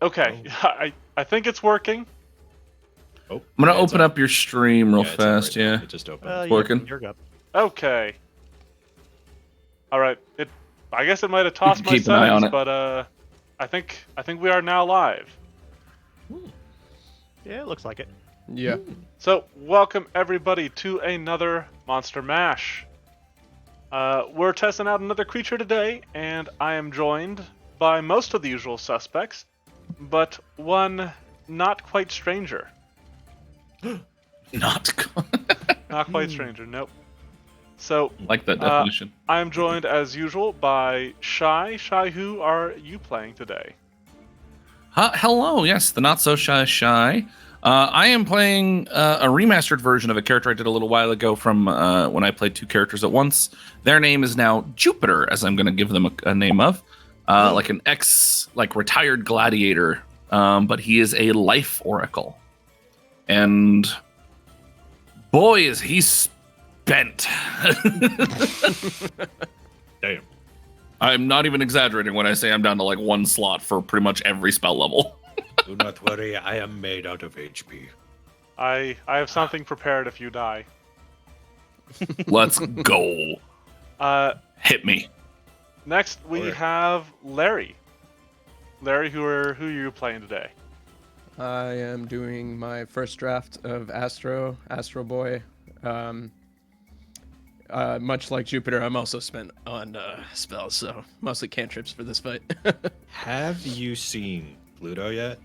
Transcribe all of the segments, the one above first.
Okay, Oh. I think it's working. Oh, I'm gonna it's open up. up your stream real Yeah, it's up fast. right now. Yeah, It just opened. It's working. You're good. Okay. All right. I guess it might have You tossed can my keep an eye on settings, it. but I think we are now live. Yeah, it looks like it. Yeah. So welcome everybody to another Monster Mash. We're testing out another creature today, and I am joined by most of the usual suspects, but one not quite stranger. Not Not quite stranger. Nope. So like that definition. I am joined as usual by Shy. Shy, who are you playing today? Hello, yes, the not so shy. I am playing a remastered version of a character I did a little while ago from when I played two characters at once. Their name is now Jupiter, as I'm going to give them a name of, like an retired gladiator, but he is a life oracle, and boy is he spent. Damn. I'm not even exaggerating when I say I'm down to like one slot for pretty much every spell level. Do not worry, I am made out of HP. I have something prepared if you die. Let's go. Hit me. Next we Alright. have Larry. Larry, who are you playing today? I am doing my first draft of Astro Boy. Much like Jupiter, I'm also spent on spells, so mostly cantrips for this fight. Have you seen Pluto yet?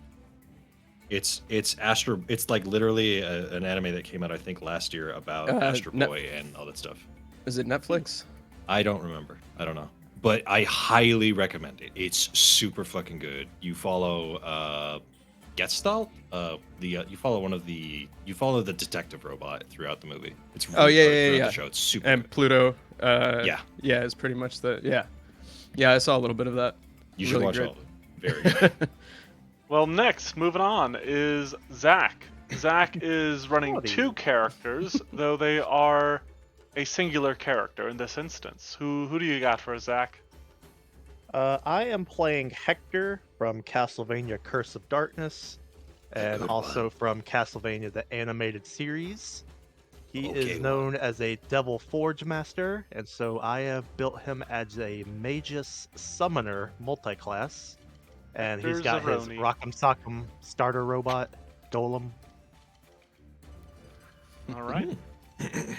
It's Astro. It's like literally an anime that came out I think last year about Astro Boy and all that stuff. Is it Netflix? I don't remember. I don't know. But I highly recommend it. It's super fucking good. You follow Gestalt. You follow the detective robot throughout the movie. It's really throughout the show. It's super And good. Pluto. Yeah. Yeah, is pretty much the yeah. I saw a little bit of that. You should Really watch great. all of it. Very good. Well, next, moving on, is Zach. Zach is running Howdy. two characters, though they are a singular character in this instance. Who do you got for Zach? I am playing Hector from Castlevania Curse of Darkness, and Good also from Castlevania the Animated Series. He Okay, is known as a Devil Forge Master, and so I have built him as a Magus Summoner multi-class. And he's got his Zeroni. Rock'em Sock'em starter robot, Golem. All right.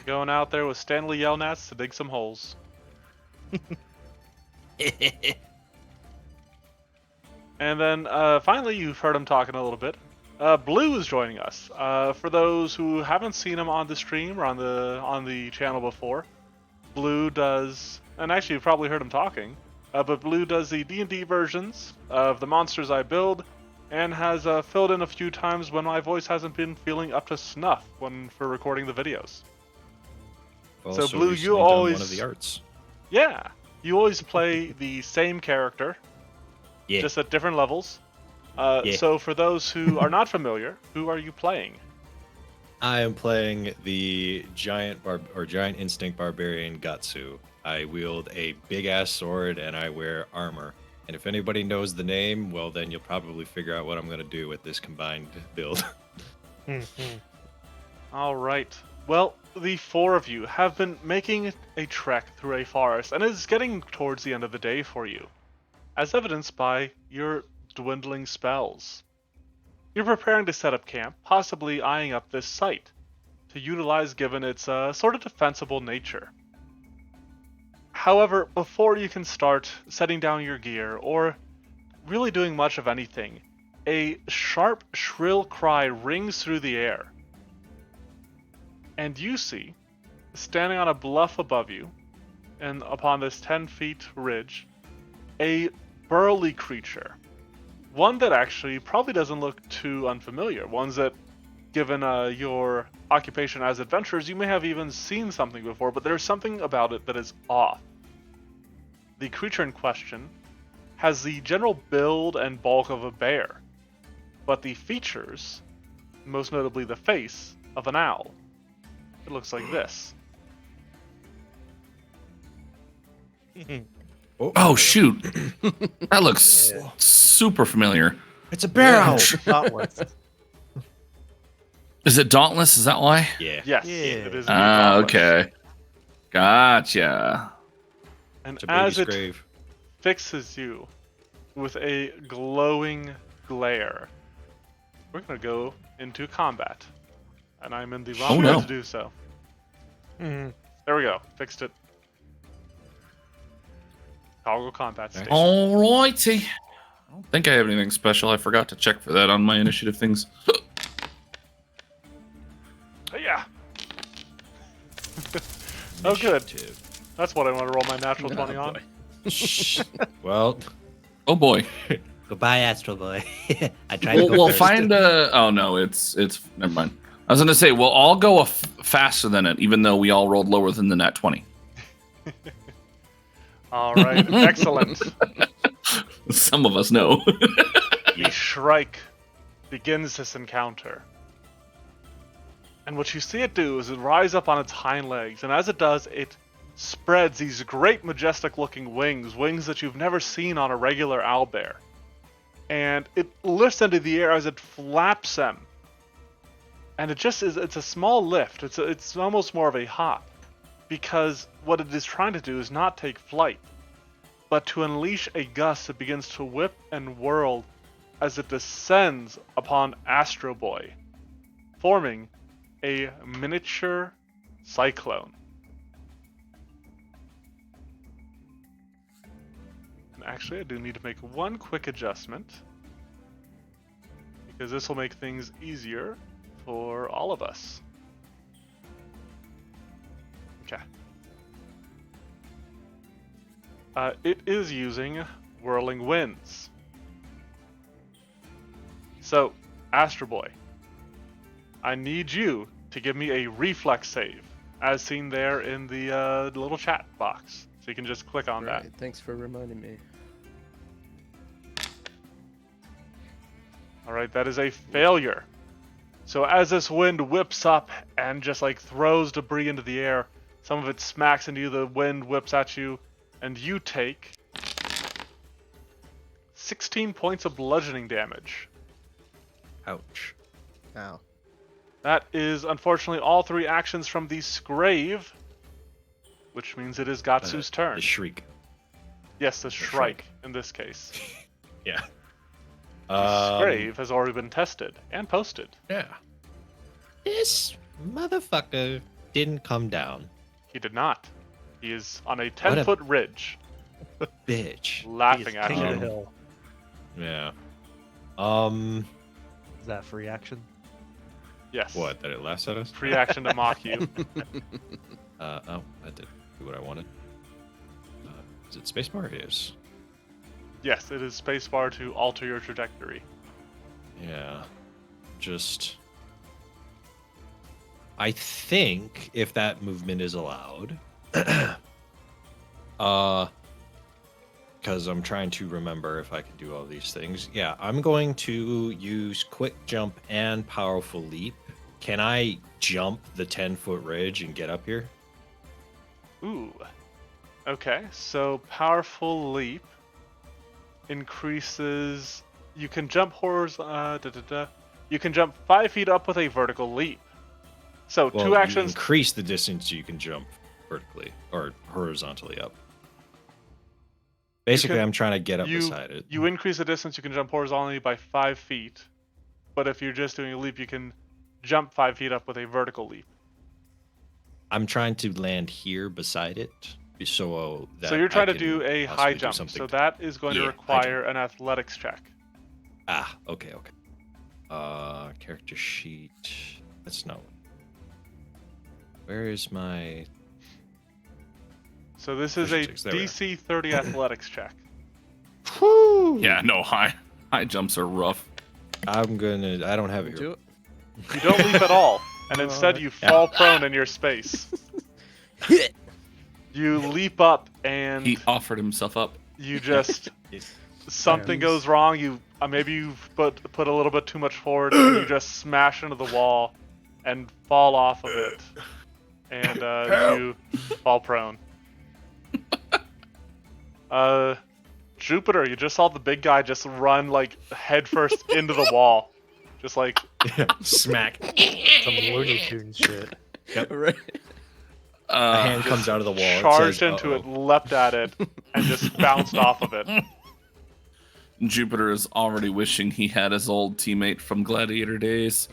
Going out there with Stanley Yelnats to dig some holes. And then finally, you've heard him talking a little bit. Blue is joining us. For those who haven't seen him on the stream or on the channel before, Blue does, and actually you've probably heard him talking. But Blue does the D&D versions of the monsters I build, and has filled in a few times when my voice hasn't been feeling up to snuff for recording the videos. Also Blue, you recently done always- one of the arts. Yeah, you always play the same character, Yeah. just at different levels. Yeah. So for those who are not familiar, who are you playing? I am playing the giant instinct barbarian Gatsu. I wield a big ass sword and I wear armor. And if anybody knows the name, well then you'll probably figure out what I'm gonna do with this combined build. All right. Well, the four of you have been making a trek through a forest, and it is getting towards the end of the day for you, as evidenced by your dwindling spells. You're preparing to set up camp, possibly eyeing up this site to utilize given its sort of defensible nature. However, before you can start setting down your gear or really doing much of anything, a sharp, shrill cry rings through the air. And you see, standing on a bluff above you, and upon this 10-feet ridge, a burly creature. One that actually probably doesn't look too unfamiliar. Ones that, given your occupation as adventurers, you may have even seen something before, but there's something about it that is off. The creature in question has the general build and bulk of a bear, but the features, most notably the face, of an owl. It looks like this. Oh shoot, that looks super familiar. It's a barrel. Dauntless. Is it Dauntless? Is that why? Yeah. Yes, Yeah. it is. Indeed dauntless. Okay. Gotcha. And It's a as baby's it grave. fixes you with a glowing glare, we're gonna go into combat, and I'm in the wrong no. way to do so. There we go. Fixed it. Toggle combat station. Alrighty. I don't think I have anything special. I forgot to check for that on my initiative things. Yeah. Oh, good. Initiative. That's what I want to roll my natural Oh, 20 on. boy. Well, Oh boy. Goodbye, Astro Boy. I tried to go We'll first. find a. Oh no, it's never mind. I was gonna say we'll all go faster than it, even though we all rolled lower than the nat 20. All right. Excellent. Some of us know. The Shrike begins this encounter. And what you see it do is it rise up on its hind legs, and as it does, it spreads these great majestic looking wings that you've never seen on a regular owlbear. And it lifts into the air as it flaps them. And it just is, it's a small lift. It's almost more of a hop. Because what it is trying to do is not take flight, but to unleash a gust that begins to whip and whirl as it descends upon Astro Boy, forming a miniature cyclone. And actually, I do need to make one quick adjustment, because this will make things easier for all of us. Okay. It is using Whirling Winds. So, Astro Boy, I need you to give me a reflex save, as seen there in the little chat box. So you can just click on that. Right, thanks for reminding me. Alright, that is a failure. So as this wind whips up and just like throws debris into the air, some of it smacks into you, the wind whips at you, and you take 16 points of bludgeoning damage. ouch. Ow. That is unfortunately all 3 actions from the Scrave, which means it is Gatsu's turn. The shriek. Yes, the Shrike. Shrike in this case. Yeah. The Scrave has already been tested and posted. Yeah. This motherfucker didn't come down. He did not. He is on a What a 10-foot ridge, Bitch. laughing at King you. of the hill. Yeah. Is that a free action? Yes. What? That it laughs at us? Free action to mock you. Oh, that did do what I wanted. Is it spacebar? It is. Yes, it is spacebar to alter your trajectory. Yeah. Just. I think if that movement is allowed, because I'm trying to remember if I can do all these things. Yeah, I'm going to use quick jump and powerful leap. Can I jump the 10-foot ridge and get up here? Ooh. Okay, so powerful leap increases. You can jump You can jump 5 feet up with a vertical leap. So Well, 2 you actions. increase the distance you can jump vertically or horizontally up. Basically, I'm trying to get up beside it. You increase the distance you can jump horizontally by 5 feet, but if you're just doing a leap, you can jump 5 feet up with a vertical leap. I'm trying to land here beside it, so that So you're I trying to can do a possibly high do jump. something So that is going to Yeah, high require an athletics check. Okay. Character sheet. That's not. Where is my? So this is a There we go. DC 30 athletics check. Yeah, no, high jumps are rough. I'm gonna. I don't have it Do here. it. You don't leap at all, and instead you fall prone in your space. You leap up and He offered himself up. you just something goes wrong. You maybe you've put a little bit too much forward, and you just smash into the wall and fall off of it, and you fall prone. Jupiter, you just saw the big guy just run like headfirst into the wall. Just like Smack. Some Looney Tunes shit. Right. A hand comes out of the wall. It charged says, into it, "Uh-oh." leapt at it, and just bounced off of it. Jupiter is already wishing he had his old teammate from Gladiator days.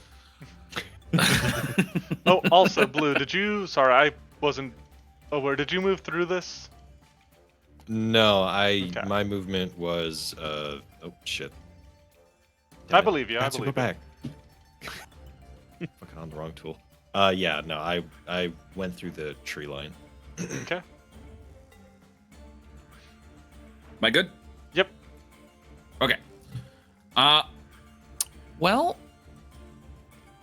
Oh, also, Blue, did you... Sorry, I wasn't aware. Did you move through this? No, Okay. my movement was oh shit. I Damn it. believe you, I Got to believe go you. back. Fucking on the wrong tool. Yeah, no, I went through the tree line. Okay. Am I good? Yep. Okay. Well,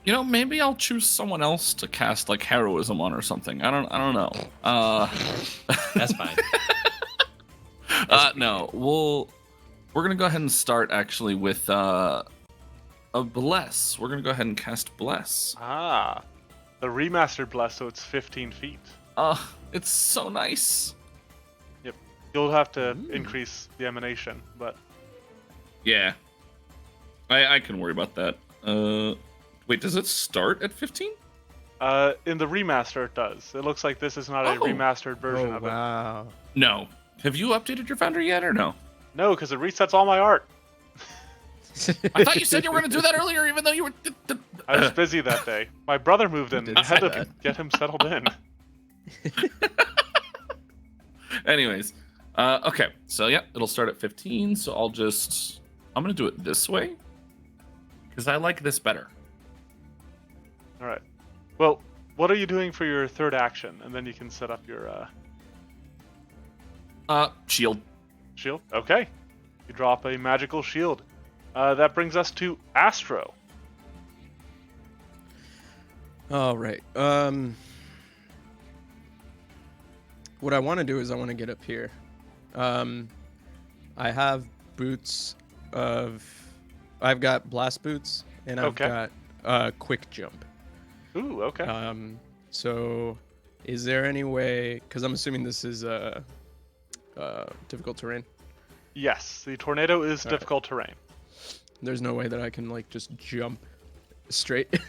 you know, maybe I'll choose someone else to cast like heroism on or something. I don't know. That's fine. No, we're gonna go ahead and start actually with a bless. We're gonna go ahead and cast bless. Ah. The remastered bless, so it's 15 feet. It's so nice. Yep. You'll have to increase the emanation, but... Yeah. I can worry about that. Wait, does it start at 15? In the remaster, it does. It looks like this is not a Oh. remastered version Oh, of it. wow. No. Have you updated your Foundry yet or no? No, because it resets all my art. I thought you said you were going to do that earlier, even though you were. I was busy that day. My brother moved in. Did I had say to that. get him settled in. Anyways, okay. So yeah, it'll start at 15. So I'm gonna do it this way because I like this better. All right. Well, what are you doing for your third action? And then you can set up your Shield. shield. Okay. You drop a magical shield. That brings us to Astro. All right. What I want to do is I want to get up here. I have boots I've got blast boots and I've Okay. got quick jump. Ooh, okay. So is there any way? Because I'm assuming this is difficult terrain. Yes, the tornado is All right. difficult terrain. There's no way that I can like just jump straight.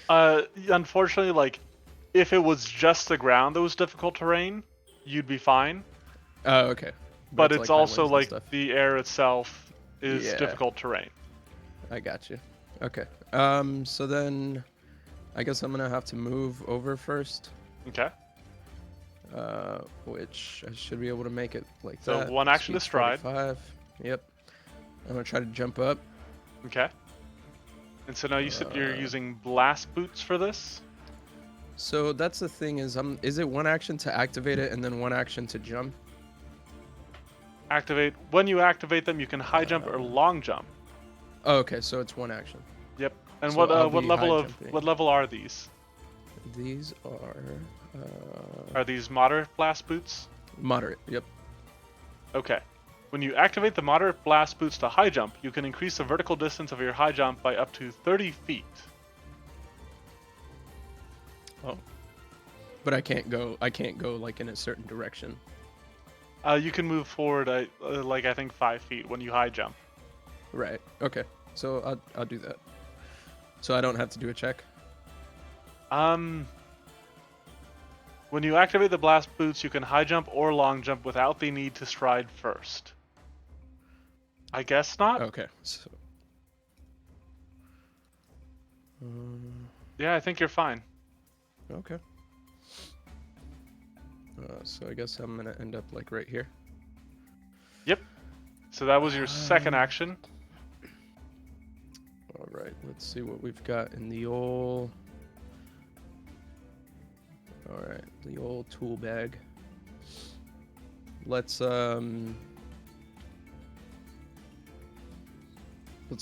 Unfortunately, like, if it was just the ground that was difficult terrain, you'd be fine. Oh, okay. But it's it's like also highways and like stuff. the air itself is Yeah. difficult terrain. I got you. Okay. So then, I guess I'm gonna have to move over first. Okay. Which I should be able to make it like So that. one action to Speed stride. 45. Yep. I'm gonna try to jump up. Okay. And so now you said you're Uh, using blast boots for this? So that's the thing is it one action to activate it and then one action to jump? Activate. When you activate them, you can high jump or long jump. Oh, okay, so it's one action. Yep. And So what I'll what be level high of jumping. what level are these? These are Are these moderate blast boots? moderate. Yep. Okay. When you activate the moderate blast boots to high jump, you can increase the vertical distance of your high jump by up to 30 feet. Oh. But I can't go like in a certain direction. You can move forward like I think 5 feet when you high jump. Right. Okay. So I'll do that. So I don't have to do a check. When you activate the blast boots, you can high jump or long jump without the need to stride first. I guess not. Okay. So Yeah, I think you're fine. okay. So I guess I'm gonna end up like right here. Yep. So that was your second action. All right. Let's see what we've got in the old. All right, the old tool bag. Let's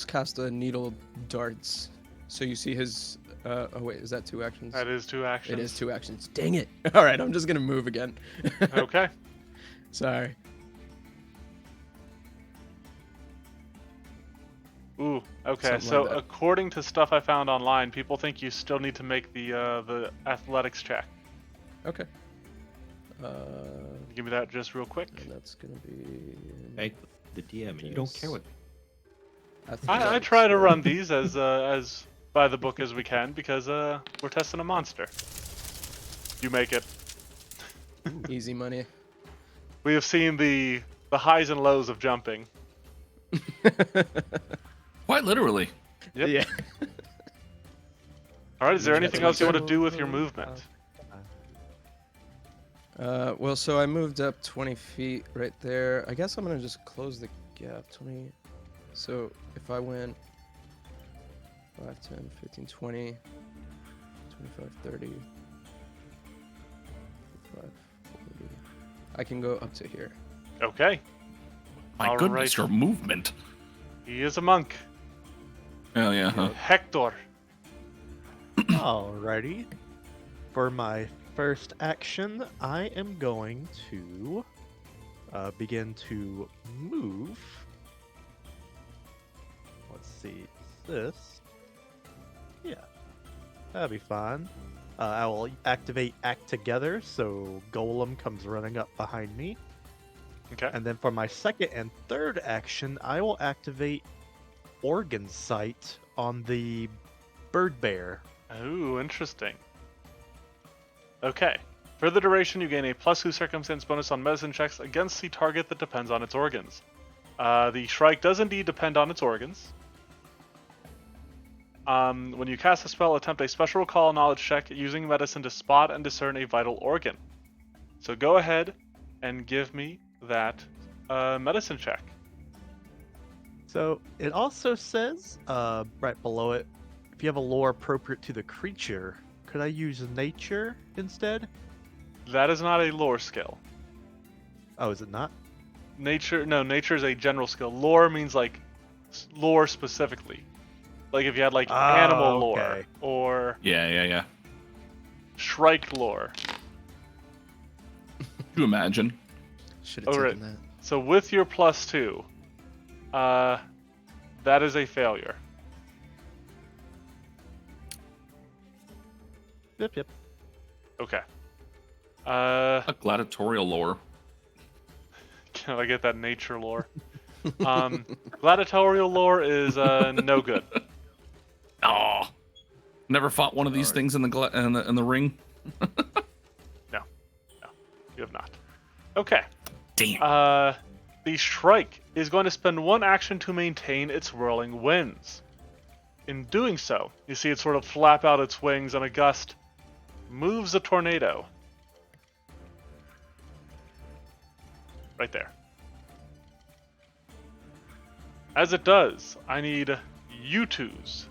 cast a needle darts. So you see his. Oh wait, is that 2 actions? That is 2 actions. It is 2 actions. Dang it! All right, I'm just gonna move again. Okay. Sorry. Ooh. Okay. Something So like that. according to stuff I found online, people think you still need to make the athletics check. Okay. Give me that just real quick. And that's gonna be. Hey, the DM, and you don't care what. think I that's, try to run these as by the book as we can because we're testing a monster. You make it. Easy money. We have seen the highs and lows of jumping. Quite literally. Yep. Yeah. All right. Is there Yeah, anything that's else you what want to do with your movement? Well, so I moved up 20 feet right there. I guess I'm gonna just close the gap. 20. So if I went 5, 10, 15, 20, 25, 30, 45, 40. I can go up to here. Okay. My All goodness, right. your movement. He is a monk. Hell yeah, huh? Hector. Alrighty. For my first action, I am going to begin to move. Let's see. This. Yeah. That'll be fine. I will activate Act Together, so Golem comes running up behind me. Okay. And then for my second and third action, I will activate Organ Sight on the bird bear. Ooh, interesting. Okay. For the duration, you gain a +2 circumstance bonus on medicine checks against the target that depends on its organs. The Shrike does indeed depend on its organs. When you cast a spell, attempt a special recall knowledge check using medicine to spot and discern a vital organ. So go ahead and give me that medicine check. So it also says, right below it, if you have a lore appropriate to the creature, could I use nature instead? That is not a lore skill. Oh, is it not? Nature is a general skill. Lore means like lore specifically. Like if you had like animal lore okay. or Yeah. Shrike lore. Could you imagine? Should have Alright. taken that. So with your +2, that is a failure. Yep. Okay. A gladiatorial lore. Can I get that nature lore? Gladiatorial lore is no good. Oh, never fought one of these things in the ring. No, you have not. Okay. Damn. The Shrike is going to spend one action to maintain its whirling winds. In doing so, you see it sort of flap out its wings, and a gust moves a tornado. Right there. As it does, I need you twos,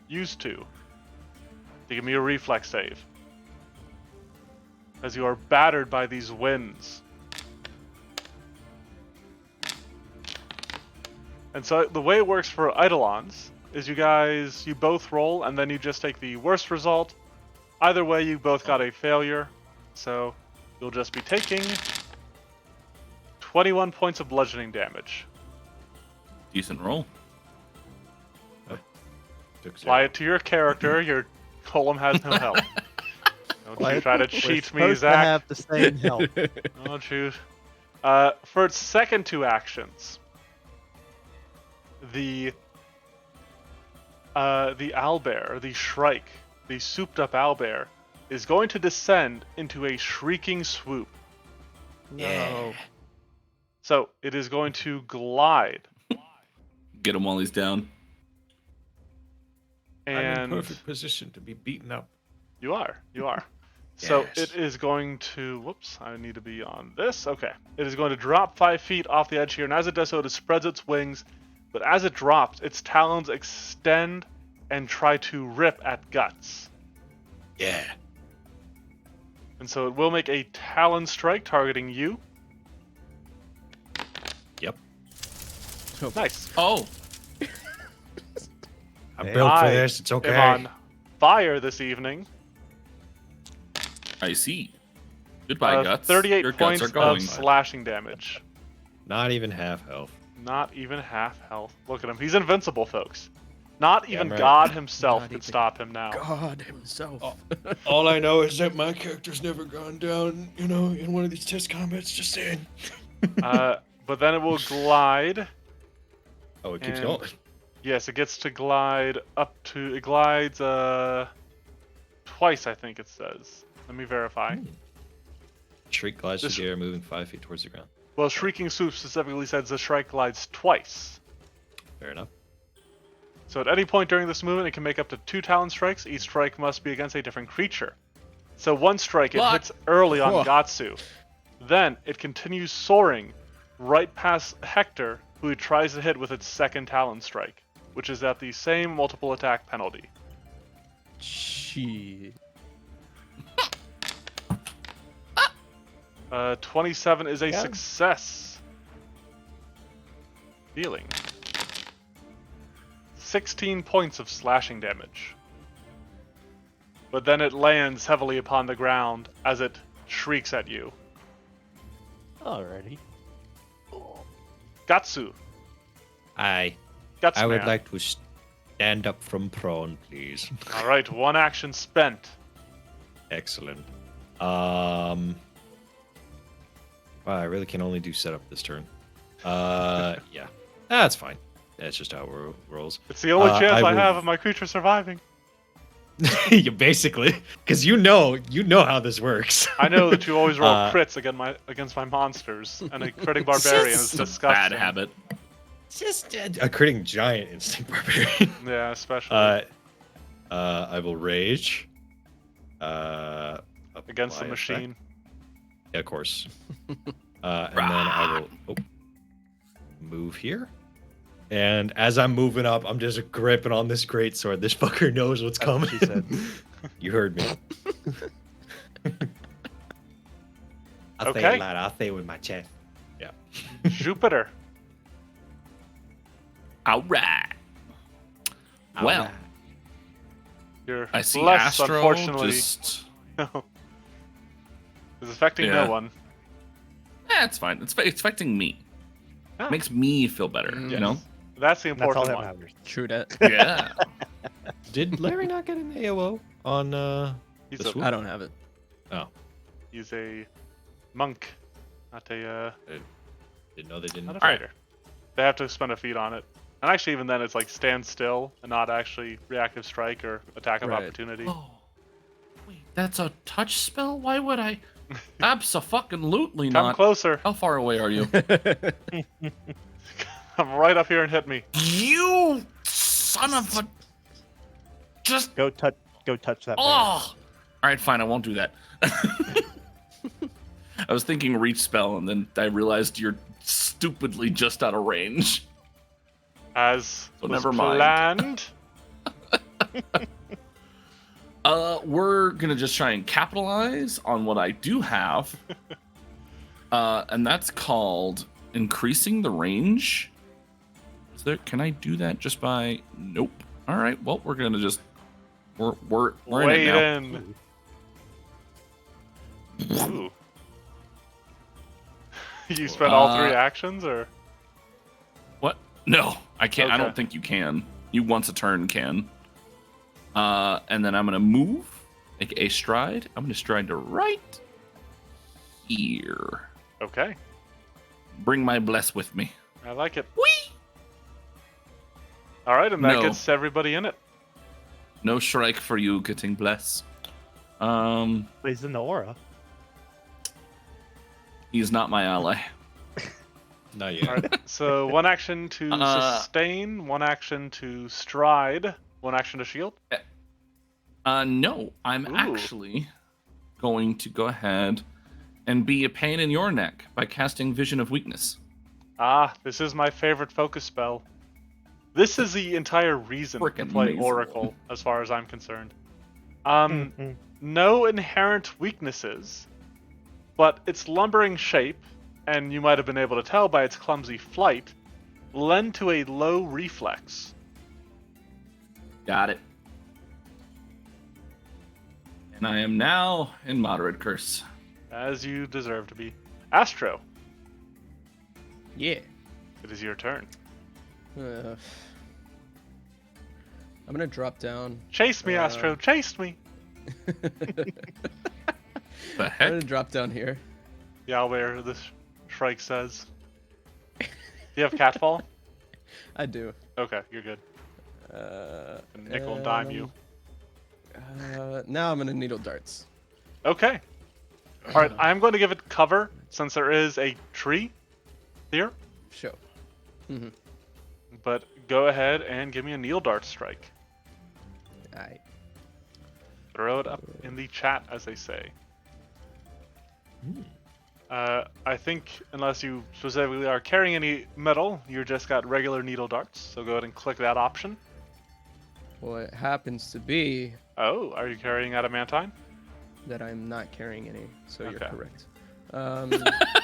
used to give me a reflex save. As you are battered by these winds. And so the way it works for Eidolons is you both roll and then you just take the worst result. Either way, you both got a failure. So you'll just be taking 21 points of bludgeoning damage. Decent roll. Apply it to your character. Your column has no health. Don't you try to cheat me, We're supposed to Zach. have the same health. Don't you? For its second two actions, the owlbear, the Shrike, the souped-up owlbear, is going to descend into a shrieking swoop. No. So it is going to glide, Get him while he's down. I'm in and perfect position to be beaten up. you are. So Yes. it is going to. Whoops! I need to be on this. Okay. It is going to drop 5 feet off the edge here, and as it does so, it spreads its wings. But as it drops, its talons extend and try to rip at guts. Yeah. And so it will make a talon strike targeting you. Yep. Nice. Oh, I'm Hey, built for I this. It's okay. am on fire this evening. I see. Goodbye, guts. 38 Your points guts are going. of slashing damage. Not even half health. Not even half health. Look at him. He's invincible, folks. Not even right. God himself Not could even stop him now. God himself. Oh. All I know is that my character's never gone down, in one of these test combats. Just saying. But then it will glide. Oh, it keeps And- going. Yes, it gets to glide up to. It glides twice, I think it says. Let me verify. Shriek glides through This- the air, moving 5 feet towards the ground. Well, Shrieking Swoop specifically says the Shrike glides twice. Fair enough. So at any point during this movement, it can make up to 2 Talon strikes. Each strike must be against a different creature. So one strike, it What? hits early on Whoa. Gatsu. Then it continues soaring right past Hector, who it tries to hit with its second Talon strike, which is at the same multiple attack penalty. Shit. 27 is a Yeah. success. Dealing 16 points of slashing damage. But then it lands heavily upon the ground as it shrieks at you. Alrighty. Gatsu. I Guts would man. like to stand up from prone, please. Alright, one action spent. Excellent. Wow, I really can only do setup this turn. Yeah. That's fine. That's just how it rolls. It's the only chance I will- have of my creature surviving. You basically, because you know how this works. I know that you always roll Uh, crits against my monsters, and a critting barbarian is It's a disgusting. bad habit. It's just a critting giant instinct barbarian. Yeah, especially I will rage. against the apply machine. effect. Yeah, of course. And then I will move here. And as I'm moving up, I'm just gripping on this greatsword. This fucker knows what's That's coming. what she said. You heard me. I'll say Okay. it loud. I'll say it with my chest. Jupiter. All right. Well, Alright. I You're see blessed, Astro unfortunately. just. It's affecting Yeah. no one. It's fine. It's affecting me. Ah. Makes me feel better. Mm. You know. That's the That's all important that one. matters. True that. Yeah. Did Larry not get an AOO on He's the a, swoop? I don't have it. he's a monk, not a Didn't know they didn't. not a Alright. fighter. They have to spend a feat on it. And actually, even then, it's like stand still and not actually reactive strike or attack of Right. opportunity. Oh, wait, that's a touch spell? Why would I? Abso-fucking-lutely Come not. closer. How far away are you? Come right up here and hit me. You son of a. Just. Go touch that. bear. Oh! All right, fine. I won't do that. I was thinking reach spell, and then I realized you're stupidly just out of range. As So was never mind. planned. We're gonna just try and capitalize on what I do have, and that's called increasing the range. Is there? Can I do that just by? Nope. All right. Well, we're gonna just we're in it Wait now. in. Ooh. You spent all 3 actions, or What? No, I can't. I Okay. don't think you can. You once a turn can. And then I'm gonna move, make a stride. I'm gonna stride to right here. okay? Bring my bless with me. I like it. Whee! All right, and that No. gets everybody in it. No Shrike for you getting bless. He's in the aura. He's not my ally. Not yet. All right. So 1 action to sustain, 1 action to stride, 1 action to shield. No, I'm Ooh. actually going to go ahead and be a pain in your neck by casting Vision of Weakness. Ah, this is my favorite focus spell. This is the entire reason to Frickin' play amazing. Oracle, as far as I'm concerned. Mhm. No inherent weaknesses, but its lumbering shape, and you might have been able to tell by its clumsy flight, lend to a low reflex. Got it. And I am now in Moderate Curse. As you deserve to be. Astro, Yeah. it is your turn. I'm gonna drop down. Chase me, Astro. Chase me. The I'm heck? gonna drop down here. The owlbear, the Shrike says. Do you have catfall? I do. Okay, you're good. Nickel and and dime you. Now I'm gonna needle darts. Okay. All right, I'm going to give it cover since there is a tree here. Show. Mm-hmm. But go ahead and give me a needle dart strike. Alright. Throw it up in the chat, as they say. I think unless you specifically are carrying any metal, you just got regular needle darts. So go ahead and click that option. Well, it happens to be Oh, are you carrying adamantine? that I'm not carrying any, so you're Okay. correct.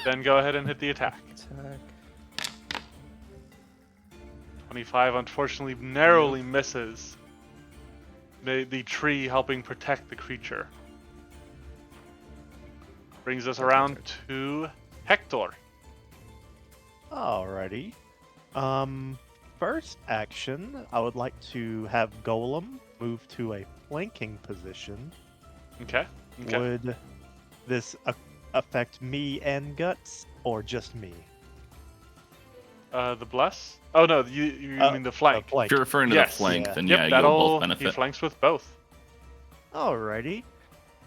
Then go ahead and hit the attack. Attack. 25 unfortunately narrowly misses the tree helping protect the creature. Brings us around to Hector. Alrighty. First action, I would like to have Golem move to a flanking position. Okay. Okay. Would this affect me and Guts, or just me? The bless? Oh no, you mean the flank. Flank. If you're referring to Yes. the flank, Yeah. then Yep, yeah, you'll that'll both he benefit. flanks with both. Alrighty.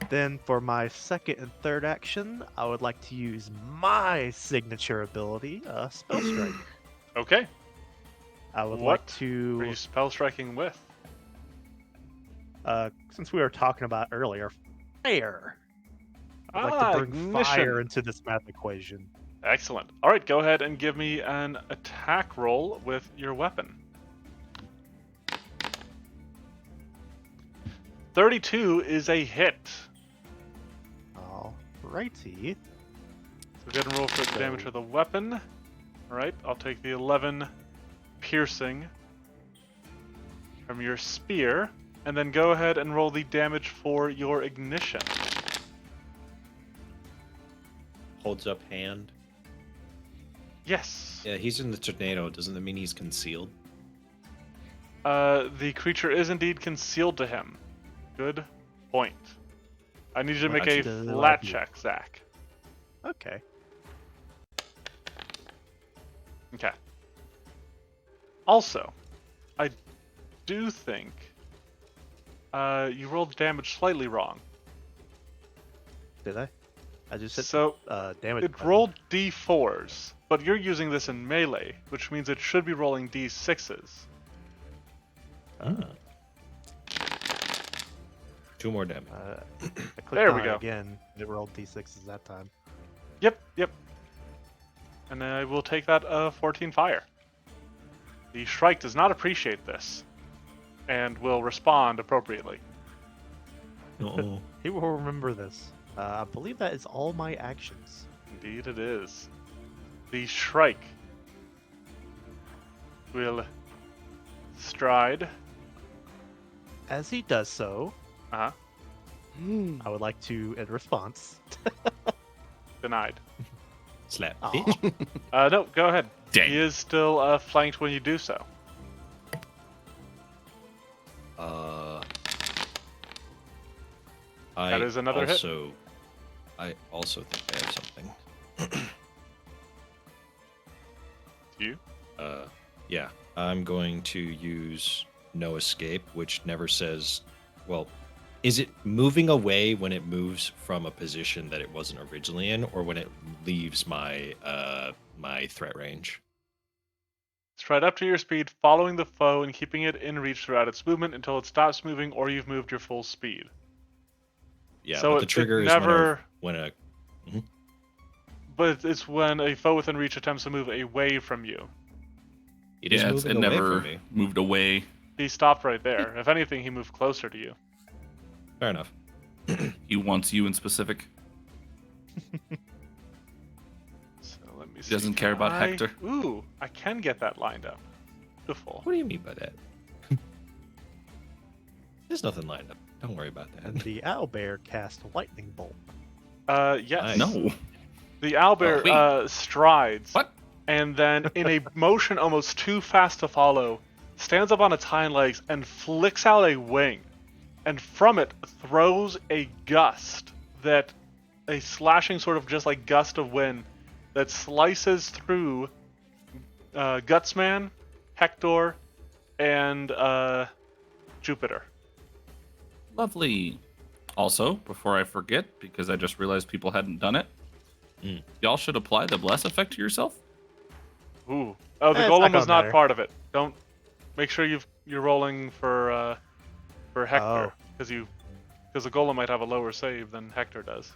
Then for my second and third action, I would like to use my signature ability, Spell Strike. Okay. I would What like Are to, you spell striking with? since we were talking about earlier, fire. I'd like to bring ignition. fire into this math equation. Excellent. All right, go ahead and give me an attack roll with your weapon. 32 is a hit. Alrighty. So go ahead and roll for the damage of the weapon. All right, I'll take the 11 piercing from your spear, and then go ahead and roll the damage for your ignition. Holds up hand. Yes. Yeah, he's in the tornado. Doesn't that mean he's concealed? The creature is indeed concealed to him. Good point. I need you to make a Gotcha. flat check, Zach. Okay. Okay. Also, I do think you rolled damage slightly wrong. Did I? I just hit So damage. it button. rolled d4s, but you're using this in melee, which means it should be rolling d6s. Ah. 2 more damage. I clicked There we on it go. again. It rolled d6s that time. Yep, yep. And I will take that 14 fire. The Shrike does not appreciate this, and will respond appropriately. Uh-oh. He will remember this. I believe that is all my actions. Indeed it is. The Shrike will stride. As he does so, Uh-huh. I would like to, in response, Denied. Slap. Aw. Bitch. No, go ahead. Dang. He is still flanked when you do so. That is another hit. I also think I have something. You? Yeah. I'm going to use No Escape, which never says, well, is it moving away when it moves from a position that it wasn't originally in, or when it leaves my my threat range? Stride up to your speed, following the foe and keeping it in reach throughout its movement until it stops moving or you've moved your full speed. Yeah, So but the it trigger never- is when a But it's when a foe within reach attempts to move away from you. it is Yeah, moving it away never from me. moved away. He stopped right there. If anything, he moved closer to you. Fair enough. He wants you in specific. So let me see. He doesn't care about Hector. Ooh, I can get that lined up. Beautiful. What do you mean by that? There's nothing lined up. Don't worry about that. the owlbear cast lightning bolt. Yes. Nice. No. The owlbear Oh, wait. strides. What? And then, in a motion almost too fast to follow, stands up on its hind legs and flicks out a wing, and from it throws a gust a slashing sort of just like gust of wind that slices through Gutsman, Hector, and Jupiter. Lovely. Also, before I forget, because I just realized people hadn't done it, y'all should apply the bless effect to yourself. Ooh. Oh, the It's golem not was gonna not matter. part of it. Don't make sure you're rolling for Hector because the golem might have a lower save than Hector does.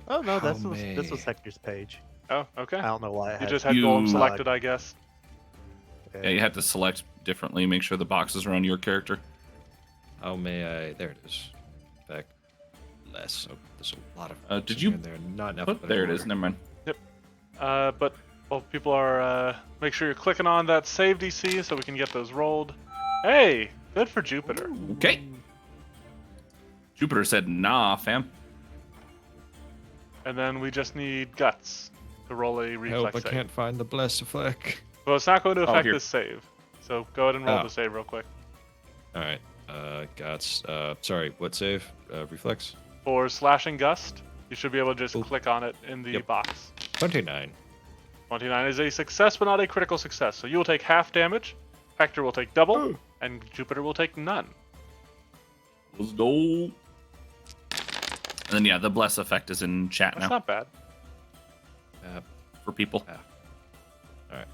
Oh no, How this was may- Hector's page. Oh, okay. I don't know why it You had just had You- golem selected, I guess. Yeah, you have to select differently, make sure the boxes are on your character. How may I? There it is. In fact, less. Oh, there's a lot of. Did books you in there? Not enough. Oh, but there it in is. order. Never mind. But while people are, make sure you're clicking on that save DC so we can get those rolled. Hey, good for Jupiter. Okay. Jupiter said, "Nah, fam." And then we just need Guts to roll a reflex Help! I save. can't find the bless effect. Well, it's not going to affect here. this save. So go ahead and roll Oh. the save real quick. All right. Gots. Sorry. What save? Reflex. For Slashing Gust, you should be able to just Ooh. click on it in the Yep. box. 29. 29 is a success, but not a critical success. So you will take half damage, Hector will take double, and Jupiter will take none. Let's go. And then yeah, the bless effect is in chat That's now not bad. for people. All right.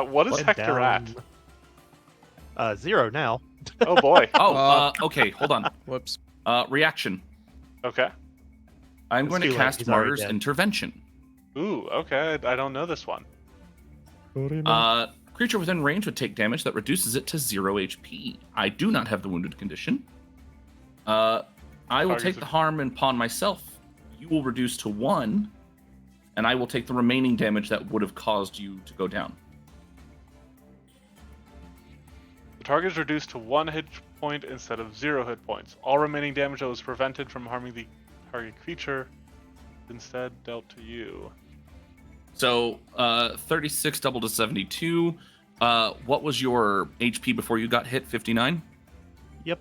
What is One Hector at? down. 0 now. Oh boy. Oh, okay. Hold on. Whoops. Reaction. Okay. I'm It's going to too late, cast he's already Martyr's dead. Intervention. Ooh, okay. I don't know this one. Creature within range would take damage that reduces it to 0 HP. I do not have the wounded condition. I will Targets take of- the harm upon myself. You will reduce to 1, and I will take the remaining damage that would have caused you to go down. The target is reduced to 1 hit point instead of 0 hit points. All remaining damage that was prevented from harming the target creature is instead dealt to you. So 36 double to 72. What was your HP before you got hit? 59? Yep.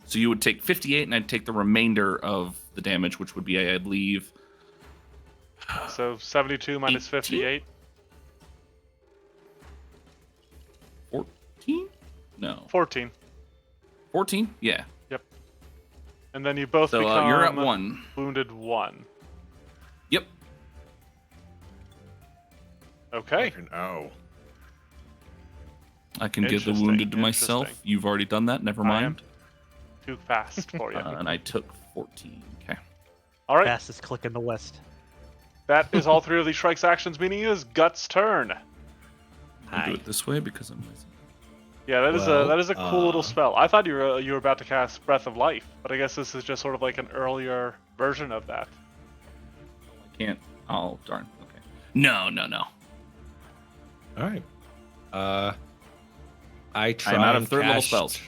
So you would take 58, and I'd take the remainder of the damage, which would be, I believe, So 72 minus 18? 58. 14? No. 14. 14? Yeah. And then you both So become you're at 1. wounded 1. Yep. Okay. Oh. I can give the Interesting, wounded to myself. interesting. You've already done that. Never I am mind. too fast for you. And I took 14. Okay. All right. Fastest click in the West. That is all 3 of the Shrike's actions, meaning it is Guts' turn. I'll do it this way because I'm lazy. Yeah, that is a cool little uh, spell. I thought you were about to cast Breath of Life, but I guess this is just sort of like an earlier version of that. I can't. Oh, darn. Okay. No. All right. I try. I'm out and of third level cast- spells.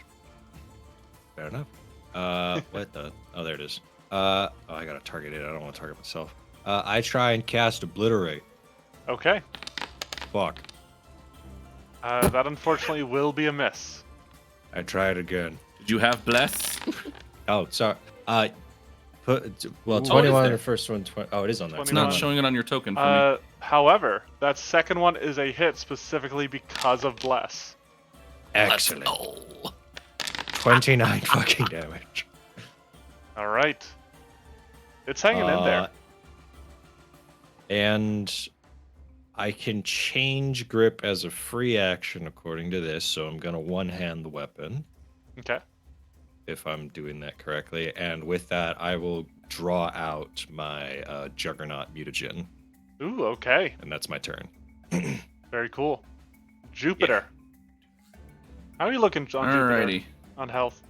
Fair enough. What the? Oh, there it is. I gotta target it. I don't want to target myself. I try and cast Obliterate. Okay. Fuck. That unfortunately will be a miss. I try it again. Did you have bless? Oh, sorry. Well, Ooh. 21 Oh, it is on there. the first one. Oh, it is on there. It's 21. not showing it on your token for me. However, that second one is a hit specifically because of Bless. Excellent. Let's go. 29 fucking damage. All right. It's hanging in there. And I can change grip as a free action according to this, so I'm gonna one-hand the weapon Okay. if I'm doing that correctly. And with that, I will draw out my Juggernaut Mutagen, Ooh, okay. and that's my turn. Very cool. Jupiter. How are you looking on Jupiter? Alrighty. On health?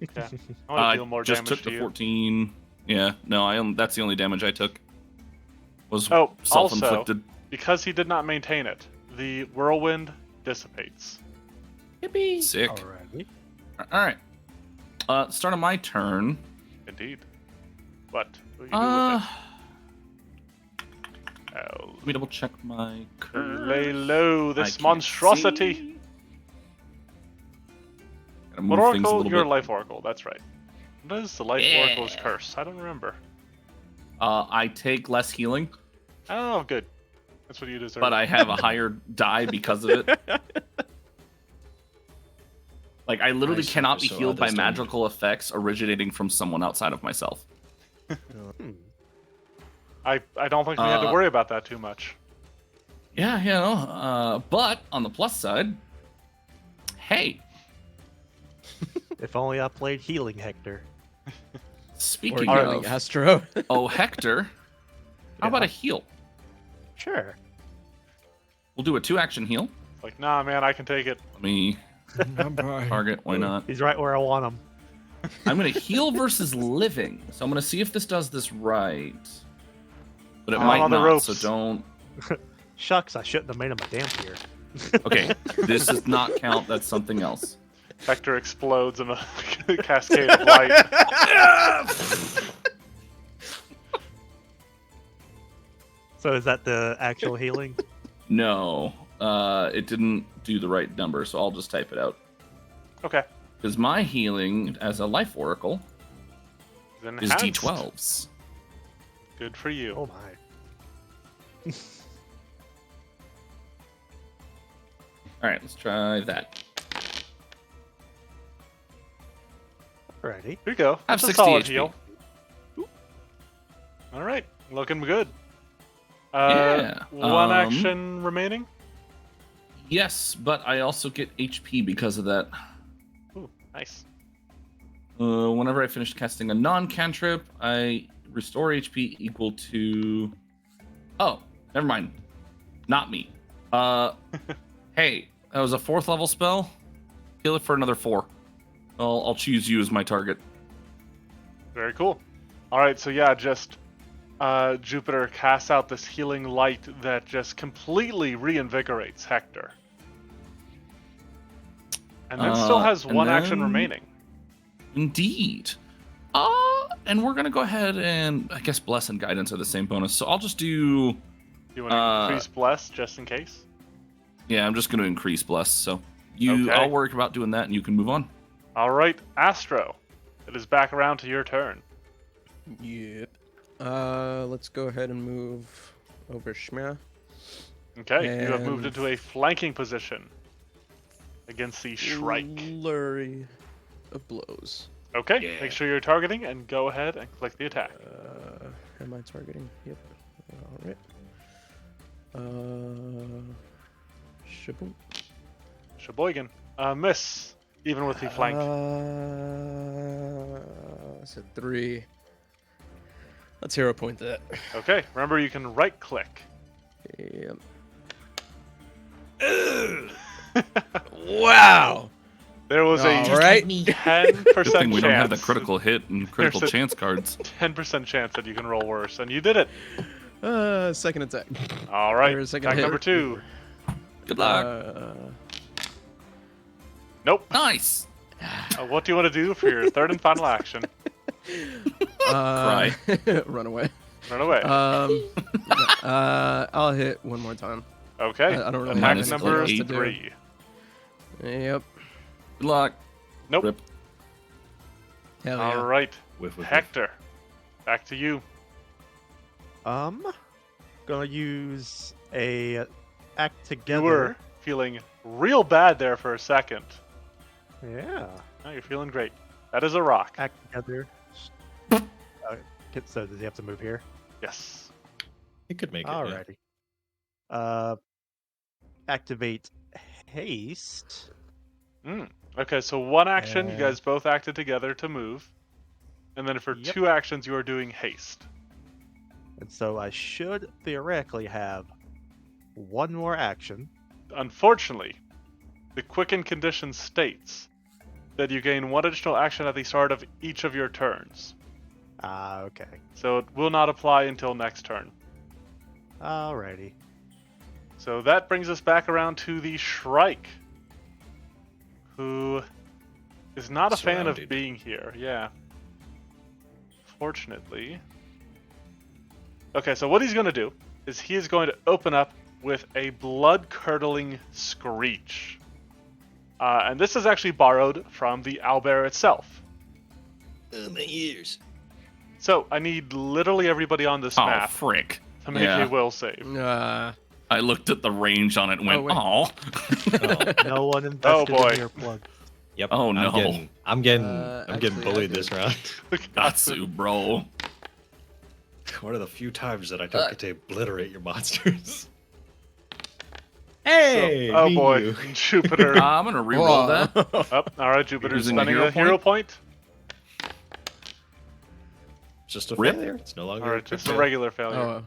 Okay. I want to deal more just damage took to the you. 14. Yeah, no, that's the only damage I took. Was Oh, self-inflicted. Because he did not maintain it, the whirlwind dissipates. Sick. Alrighty. All right. Start of my turn. Indeed. What will you do with it? Hell. Let me double check my curve. Lay low, I this can't monstrosity. see. Gotta What move things a oracle? little You're a bit. life oracle. That's right. What is the life oracle's curse? I don't remember. I take less healing, Oh, good. That's what you deserve. but I have a higher die because of it. Like, I literally Nice, cannot be so healed by others don't. magical effects originating from someone outside of myself. Hmm. I don't think we had to Uh, worry about that too much. Yeah, you know. But on the plus side, hey, If only I played healing Hector. Or speaking healing of, Astro. oh Hector, how about Yeah. a heal? Sure. We'll do a 2-action heal. Like, nah, man, I can take it. Let me target. Why not? He's right where I want him. I'm gonna heal versus living, so I'm gonna see if this does this right. But it I'm might on the not, ropes. so don't. Shucks, I shouldn't have made him a dampier. Okay, this does not count. That's something else. Hector explodes in a cascade of light. So is that the actual healing? No, it didn't do the right number, so I'll just type it out. Okay. Because my healing as a life oracle Then is D12s. Good for you. Oh my. All right, let's try that. Alrighty. Here you go. I have That's a 60 solid HP. heal. All right, looking good. Yeah, One action remaining. Yes, but I also get HP because of that. Ooh, nice. Whenever I finish casting a non-cantrip, I restore HP equal to... Oh, never mind. Not me. Hey, that was a 4th level spell. Heal it for another 4. I'll choose you as my target. Very cool. All right, so yeah, just Jupiter casts out this healing light that just completely reinvigorates Hector. And then still has and one action then- remaining. Indeed. And we're gonna go ahead and I guess bless and guidance are the same bonus. So I'll just do. You want to increase bless just in case? Yeah, I'm just gonna increase bless. So you, Okay. I'll worry about doing that, and you can move on. All right, Astro. It is back around to your turn. Yep. Let's go ahead and move over Shmia. Okay, you have moved And- into a flanking position against the Shrike. Flurry of blows. Okay, Yeah. make sure you're targeting and go ahead and click the attack. Am I targeting? Yep. All right. Shaboom. Sheboygan. Miss, even with the flank. I said 3. Let's hero point that. Okay, remember you can right click. Yep. Wow. There was a All right. 10% Good thing we don't have the chance. critical hit and critical There's a- chance cards. 10% chance that you can roll worse, and you did it. Second attack. All right, There's a second attack hit. number 2. Good luck. Nope. Nice. What do you want to do for your third and final action? Cry. Run away. Run away. I'll hit one more time. Okay. I don't really attack have number anything else to do. 3. Yep. Good luck. Nope. Rip. Hell All yeah. right, Whiff, whiff, whiff. Hector. Back to you. Gonna use a act You together. were feeling real bad there for a second. Yeah. Now you're feeling great. That is a rock. Act together. So does he have to move here? Yes. It could make it. Yeah. Alrighty. Activate haste. Okay, so one action, you Uh, guys both acted together to move. And then for Yep. 2 actions, you are doing haste. And so I should theoretically have one more action. Unfortunately, the quicken condition states that you gain 1 additional action at the start of each of your turns. Ah, okay. So it will not apply until next turn. Alrighty. So that brings us back around to the Shrike, who is not a fan of Surrounded. being here. Yeah. Fortunately. Okay, so what he's going to do is he is going to open up with a blood-curdling screech. And this is actually borrowed from the owlbear itself. Oh, my ears. So I need literally everybody on this Oh, map frick. to make Yeah. a will save. I looked at the range on it and went, wait. oh. No one invested boy. in your plug. Yep. Oh, no. I'm getting actually, bullied I this did. round. Gatsu, bro. One of the few times that I don't get to obliterate your monsters. So- Hey! oh me boy, you. Jupiter. I'm going to reroll that. Oh, all right, Jupiter's Using a spending hero a hero point. Just a Rip. failure. It's no longer. All right, crit just a fail. regular failure. Oh,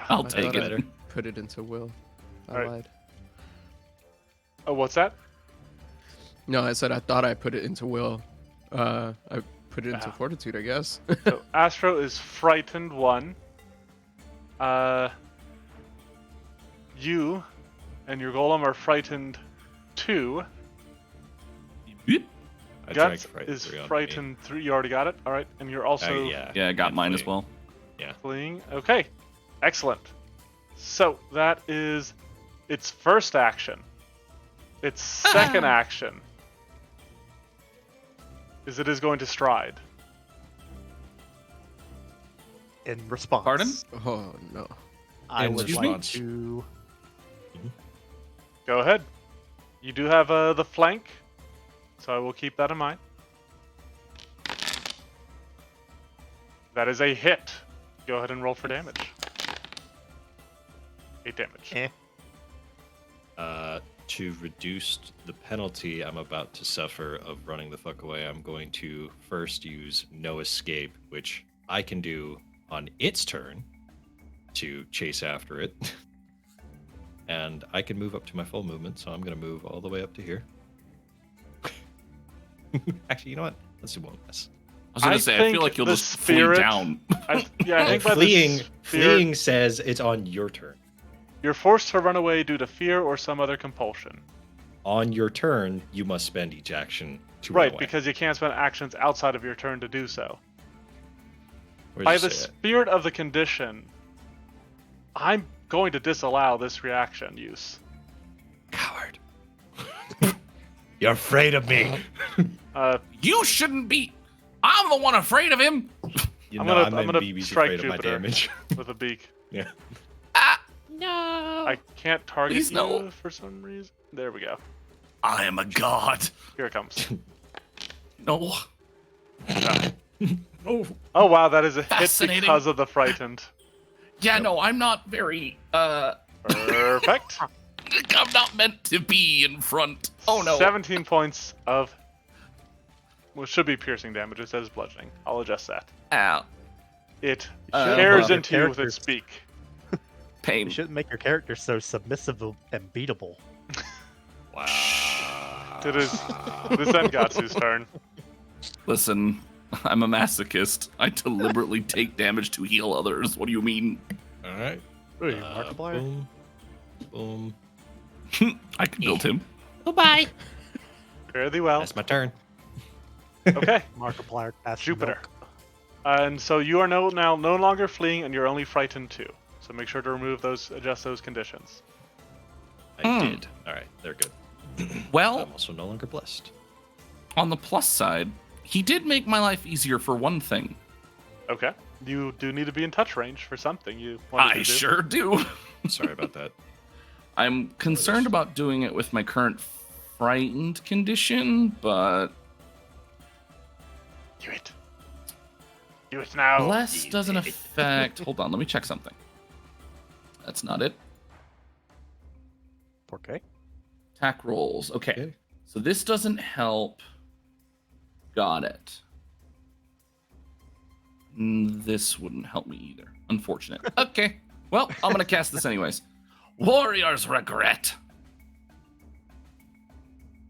I'll I take thought it. Better. put it into will. I Alright. lied. Oh, what's that? No, I said I thought I put it into will. I put it into Ah. fortitude, I guess. So Astro is frightened 1. You and your golem are frightened 2. Beep. I Guts drank is 3 on me. frightened 3. You already got it. All right, and you're also Yeah, I got and mine as fleeing. well. fleeing. Okay, excellent. So that is its first action. Its second action is it is going to stride. In response. Pardon? Oh no. I In would Excuse like me? to. Go ahead. You do have the flank, so I will keep that in mind. That is a hit. Go ahead and roll for damage. 8 damage. Eh. To reduce the penalty I'm about to suffer of running the fuck away, I'm going to first use no escape, which I can do on its turn to chase after it. And I can move up to my full movement, so I'm going to move all the way up to here. Actually, you know what? Let's do one less. I was going I to say, I think feel like you'll the just flee spirit- down. I think by fleeing, the spirit, fleeing says it's on your turn. you're forced to run away due to fear or some other compulsion. On your turn, you must spend each action to run Right, away. because you can't spend actions outside of your turn to do so. Where By does the it say it? spirit of the condition, I'm going to disallow this reaction use. Coward. You're afraid of me. You shouldn't be. I'm the one afraid of him. You I'm know, gonna- I'm I'm gonna BB's strike afraid of my Jupiter. damage. With a beak. Yeah. No. I can't target Please you no. for some reason. There we go. I am a god. Here it comes. No. Oh. Oh wow, that is a hit Fascinating. because of the frightened. Yeah, no, I'm not very. Perfect. I'm not meant to be in front. Oh no. 17 points of. Well, should be piercing damage. It says bludgeoning. I'll adjust that. Ow. It Uh, tears well, into you with its characters- beak. Pain. You shouldn't make your character so submissive and beatable. Wow. It is Gatsu's turn. Listen, I'm a masochist. I deliberately take damage to heal others. What do you mean? All right. Ooh, Markiplier? Boom. Boom. I can build him. Goodbye. Fare thee well. That's my turn. Okay, Markiplier casts Jupiter. milk. And so you are now no longer fleeing, and you're only frightened too. So make sure to adjust those conditions. I Hmm. did. All right. They're good. Well, I'm also no longer blessed. on the plus side, he did make my life easier for one thing. Okay. You do need to be in touch range for something you wanted to I do. sure do. Sorry about that. I'm concerned about doing it with my current frightened condition, but Do it. Do it now. bless doesn't affect. Hold on, let me check something. That's not it. Okay. Attack rolls. Okay. Okay. So this doesn't help. Got it. This wouldn't help me either. Unfortunate. Okay. Well, I'm gonna cast this anyways. Warriors regret.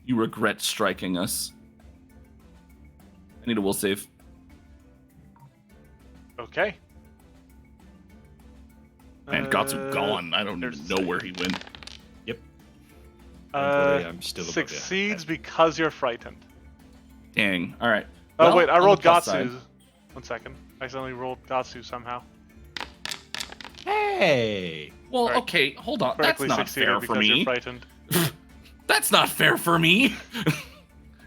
You regret striking us. I need a will save. Okay. Man, Gatsu gone. I don't there's even know where he went. Thankfully, I'm still above the Succeeds half. because you're frightened. Dang. All right. Oh Well, wait, I on the rolled plus Gatsu. side- 1 second. I accidentally rolled Gatsu somehow. Hey. Well, Alright. okay, hold on. That's Critically not succeeded fair because for you're me. frightened. That's not fair for me.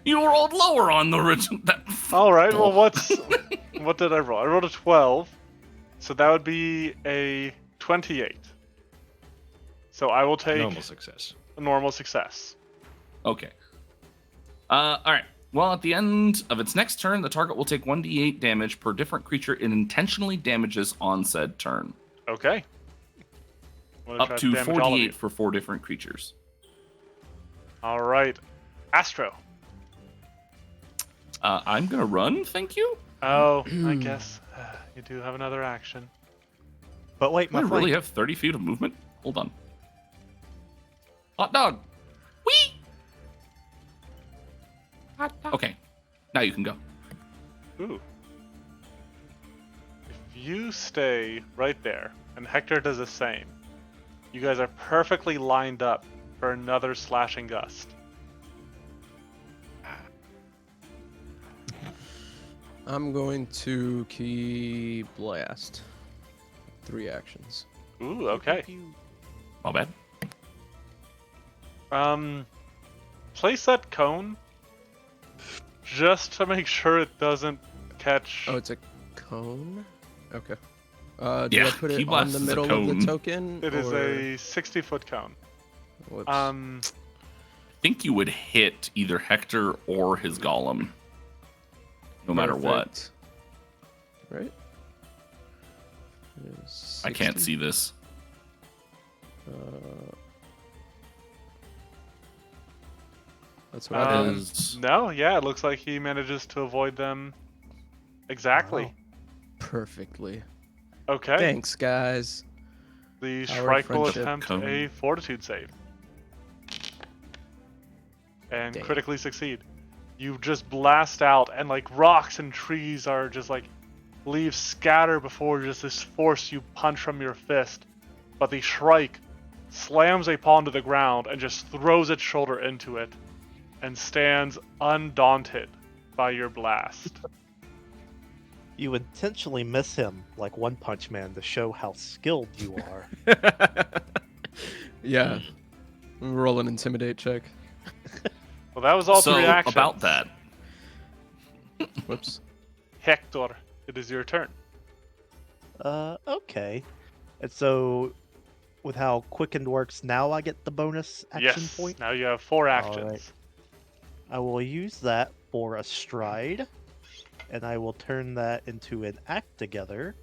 You rolled lower on the original. All right. Well, what did I roll? I rolled a 12, so that would be a 28. So I will take Normal success. a normal success. Okay. All right. Well, at the end of its next turn, the target will take 1d8 damage per different creature it intentionally damages on said turn. Okay. I'm gonna try Up to damage all of you. 4d8 for 4 different creatures. All right, Astro. I'm gonna run, thank you. Oh, I guess you do have another action. But wait, Do I my really flank. have 30 feet of movement? Hold on. Hot dog. Whee! Okay, now you can go. Ooh. If you stay right there, and Hector does the same, you guys are perfectly lined up for another slashing gust. I'm going to key blast. 3 actions. Ooh, okay. My bad. Place that cone just to make sure it doesn't catch. Oh, it's a cone? Okay. Do Yeah, I put key it on blast the is a middle of cone. the token? It is or... a 60-foot cone. Whoops. I think you would hit either Hector or his golem. No matter what. Perfect. Right? It is I can't 60. see this. That's what I did. Is No, yeah, it looks like he manages to avoid them exactly. Wow. Perfectly. Okay. Thanks, guys. The Our Shrike will friendship attempt cone. a fortitude save. And Damn. critically succeed. You just blast out, and like rocks and trees are just like leaves scatter before just this force you punch from your fist. But the Shrike slams a paw to the ground and just throws its shoulder into it and stands undaunted by your blast. You intentionally miss him like One Punch Man to show how skilled you are. Yeah. Roll an intimidate check. Well, that was all so 3 actions. about that. Whoops. Hector, it is your turn. Okay. And so, with how Quickened works now, I get the bonus action Yes. point. Now you have 4 actions. Alright. I will use that for a stride, and I will turn that into an act together.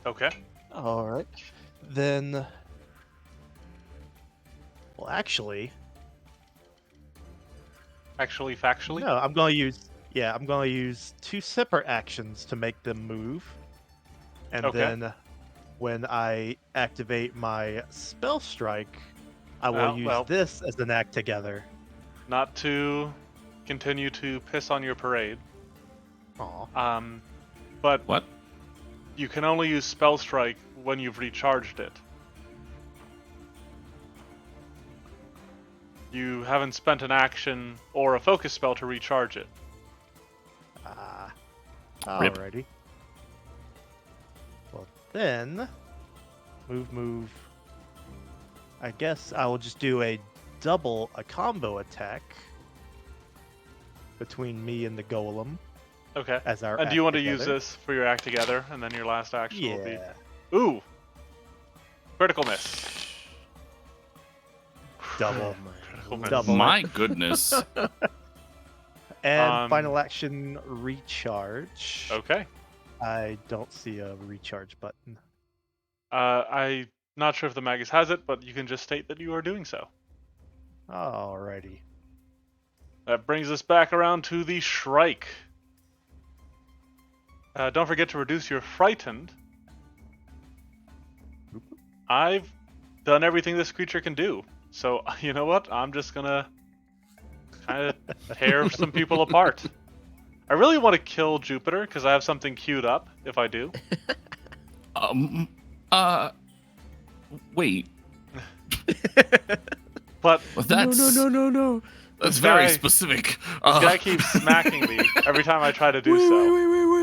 Okay. Alright. Then. Well, actually. Actually, factually. No, I'm going to use. Yeah, I'm going to use 2 separate actions to make them move. And Okay. then when I activate my Spell Strike, I will use well. this as an act together. Not to continue to piss on your parade. Aw. But What? you can only use Spell Strike when you've recharged it. You haven't spent an action or a focus spell to recharge it. Rip. Alrighty. Well, then. Move. I guess I will just do a combo attack between me and the golem Okay. as our And do you act want to use together. this for your act together, and then your last action will be... Yeah. Ooh! Critical miss. Double. Critical miss. Double. My goodness. And final action recharge. Okay. I don't see a recharge button. I'm not sure if the Magus has it, but you can just state that you are doing so. Alrighty. That brings us back around to the Shrike. Don't forget to reduce your frightened. I've done everything this creature can do. So, you know what? I'm just gonna kind of tear some people apart. I really want to kill Jupiter because I have something queued up if I do. Wait. But That's no. That's This very guy- specific. this guy keeps smacking me every time I try to do so.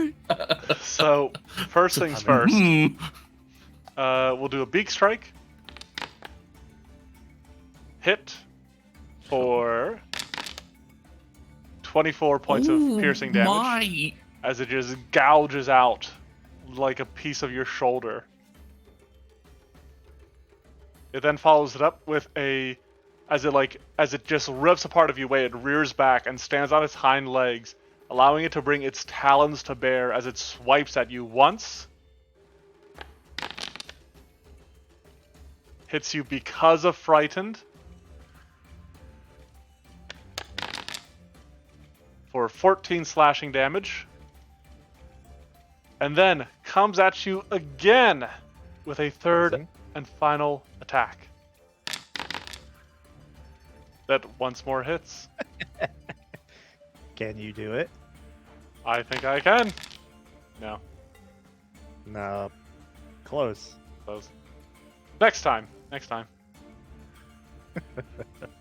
Wait. Bye. So, first things first, we'll do a beak strike. Hit for 24 points of piercing damage My. as it just gouges out like a piece of your shoulder. It then follows it up with as it just rips a part of you away, it rears back and stands on its hind legs, allowing it to bring its talons to bear as it swipes at you once. Hits you because of frightened. For 14 slashing damage. And then comes at you again with a third and final attack. That once more hits. Can you do it? I think I can. No. No. Close. Close. Next time.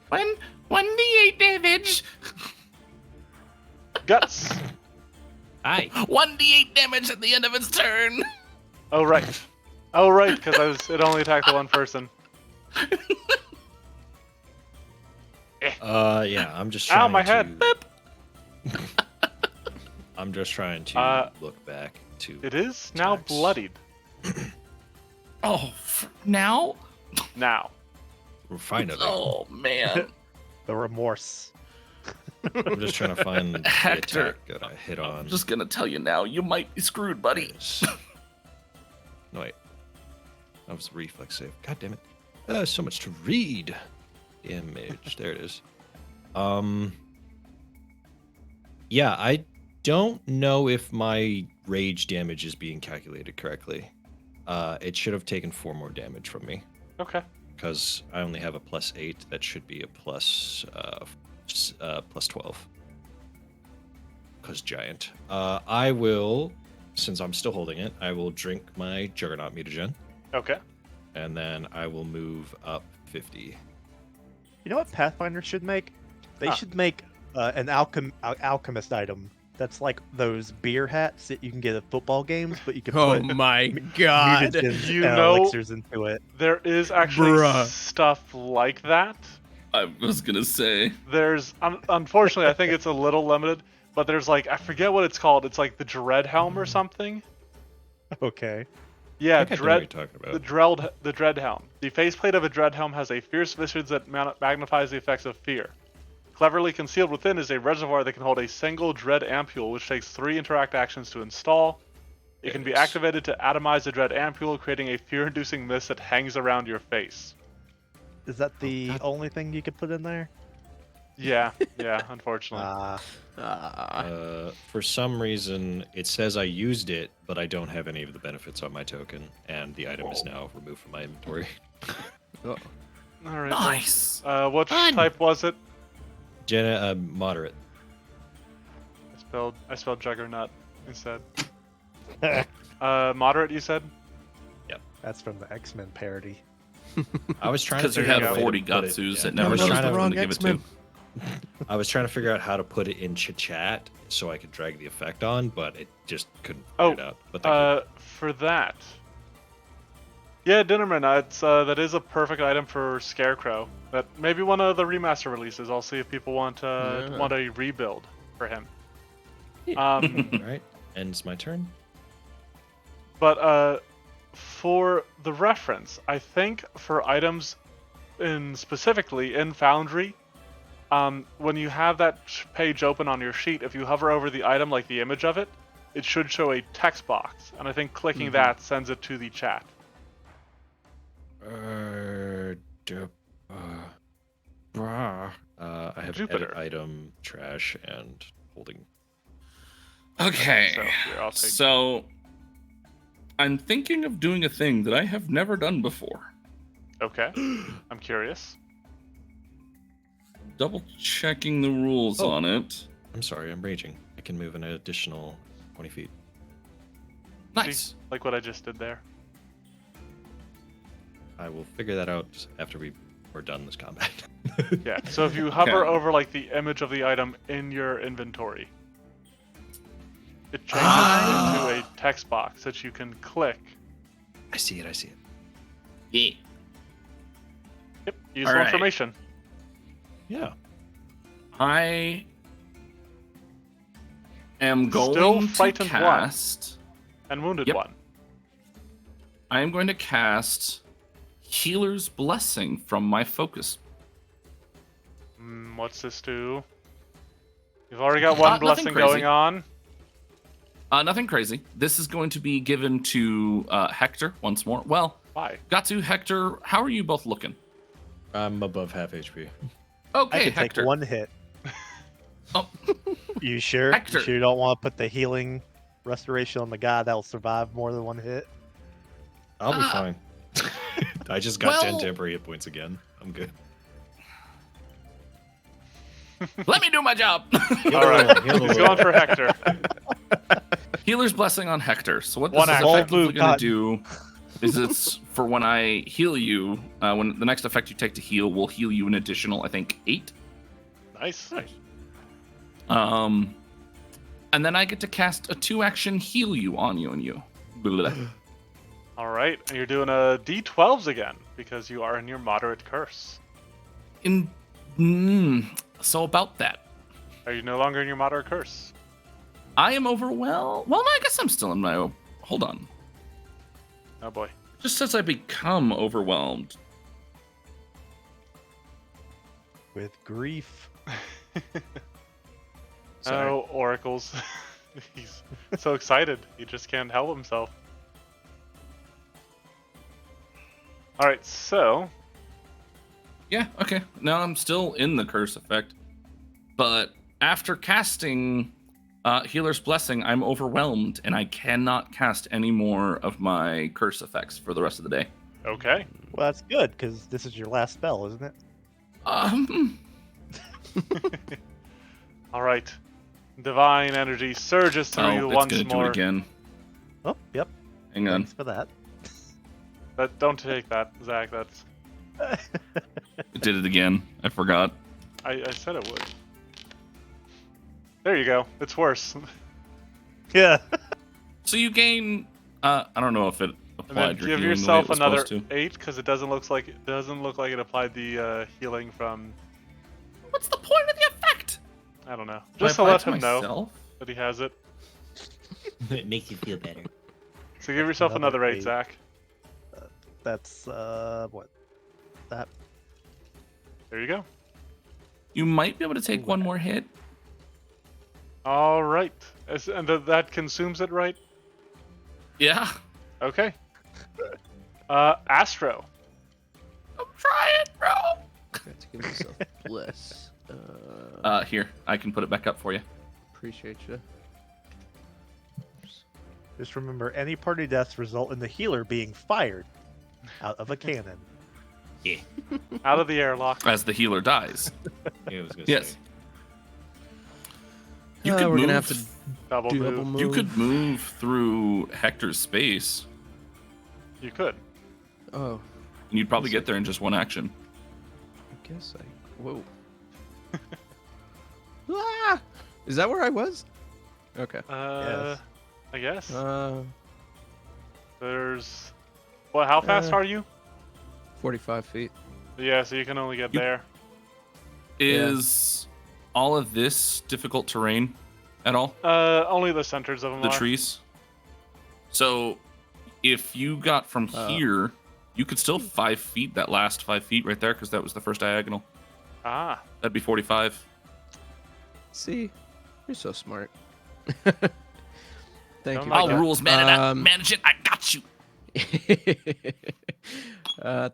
One 1d8 damage. Guts. Hi. 1d8 damage at the end of its turn. Oh, right, because it only attacked the one person. Yeah, I'm just trying Ow, my to... head. I'm just trying to look back to... It is now Attacks. bloodied. Oh, now? Now. Finally. Oh, man. The remorse. I'm just trying to find the Hector. attack that I hit on. I'm just gonna tell you now, you might be screwed, buddy. No, wait. That was the reflex save. God damn it. So much to read. Damage. There it is. Yeah, I don't know if my rage damage is being calculated correctly. It should have taken 4 more damage from me. Okay. Because I only have a +8. That should be a plus 12. Because giant. I will, since I'm still holding it, I will drink my Juggernaut mutagen. Okay. And then I will move up 50. You know what Pathfinder should make? They Huh. should make an alchemist item. That's like those beer hats that you can get at football games, but you can Oh put my god. mutagens You and know- elixirs into it. There is actually Bruh. stuff like that. I was gonna say. There's, unfortunately, I think it's a little limited, but there's like, I forget what it's called. It's like the Dread Helm or something. Okay. Yeah, I think I know what you're talking about. the Dread Helm. The faceplate of a Dread Helm has a fierce visage that magnifies the effects of fear. Cleverly concealed within is a reservoir that can hold a single Dread Ampule, which takes 3 interact actions to install. It can be Yes. activated to atomize the Dread Ampule, creating a fear-inducing mist that hangs around your face. Is that the only thing you could put in there? Yeah, unfortunately. For some reason, it says I used it, but I don't have any of the benefits on my token, and the item is now removed from my inventory. All right. Nice. Which Fun. type was it? Jenna, moderate. I spelled Juggernaut instead. Moderate, you said? That's from the X-Men parody. I was trying to Because you figure have out 40 how to put it- Gatsus yeah, that I never was knows trying the to- one to give it to. I was trying to figure out how to put it in chat so I could drag the effect on, but it just couldn't figure it out. But thank you. For that. Yeah, Dinnerman, that is a perfect item for Scarecrow. That maybe one of the remaster releases. I'll see if people want a rebuild for him. All right, ends my turn. But for the reference, I think for items specifically in Foundry, when you have that page open on your sheet, if you hover over the item, like the image of it, it should show a text box, and I think clicking that sends it to the chat. I have Jupiter. edit item, trash, and holding. Okay. So here, I'll take. So, I'm thinking of doing a thing that I have never done before. Okay, I'm curious. Double checking the rules Oh. on it. I'm sorry, I'm raging. I can move an additional 20 feet. Nice. Like what I just did there. I will figure that out after we're done this combat. Yeah. So if you hover Okay. over like the image of the item in your inventory, It changes into a text box that you can click. I see it. I see it. Yeah. Yep, useful Alright. information. Yeah. I am Still going to frightened one. cast. And wounded Yep. one. I am going to cast Healer's Blessing from my focus. What's this do? You've already got one Nothing blessing crazy. going on. Nothing crazy. This is going to be given to Hector once more. Well, Why? got to Hector. How are you both looking? I'm above half HP. Okay, I can Hector. take one hit. Oh, You sure? Hector. You sure you don't want to put the healing restoration on the guy that'll survive more than one hit? I'll be fine. I just got 10 well- temporary hit points again. I'm good. let me do my job. All right, he's going for Hector. Healer's Blessing on Hector. So what this One is action. effectively Blue going to do is it's for when I heal you, when the next effect you take to heal will heal you an additional, I think, 8. Nice. And then I get to cast a 2-action heal you on you and you. Blah. All right, and you're doing a D12s again because you are in your moderate curse. So about that. Are you no longer in your moderate curse? I am overwhelmed. Well, no, I guess I'm still in my. Hold on. Oh boy. Just says I become overwhelmed. With grief. Sorry. Oh, oracles. He's so excited. He just can't help himself. All right, so Yeah, okay. Now I'm still in the curse effect. But after casting Healer's Blessing, I'm overwhelmed and I cannot cast any more of my curse effects for the rest of the day. okay. Well, that's good because this is your last spell, isn't it? All right. Divine energy surges through you it's once gonna do more. it again. Oh, yep. Hang on. Thanks for that. But don't take that, Zach. That's It did it again. I forgot. I said it would. There you go. It's worse. Yeah. So you gain. I don't know if it And then applied your give healing yourself the way it was another supposed to. 8 because it doesn't look like it applied the healing from. What's the point of the effect? I don't know. Do I Just to apply let it to him know myself? that he has it. It makes you feel better. So give yourself Another another 8, 8. Zach. That's what? That There you go. You might be able to take one more hit. All right. And that consumes it, right? Yeah. Okay. Astro. I'm trying, bro. Got to give myself bless. Here, I can put it back up for you. Appreciate you. just remember, any party deaths result in the healer being fired out of a cannon. Out of the airlock. As the healer dies. Yeah, I was gonna Yes. say. You could we're move. gonna have to Double do move. double move. You could move through Hector's space, You could. Oh, and you'd probably get there in just one action. I guess I. Whoa. Ah! Is that where I was? Okay. Yes. I guess. Uh, There's. Well, how fast Uh, are you? 45 feet. Yeah, so you can only get You- there. Is all of this difficult terrain at all? Only the centers of them The are. trees? So, if you got from here, you could still 5 feet, that last 5 feet right there, because that was the first diagonal. Ah. That'd be 45. See, you're so smart. Thank Oh you. my I'll God. rules manage it. I got you.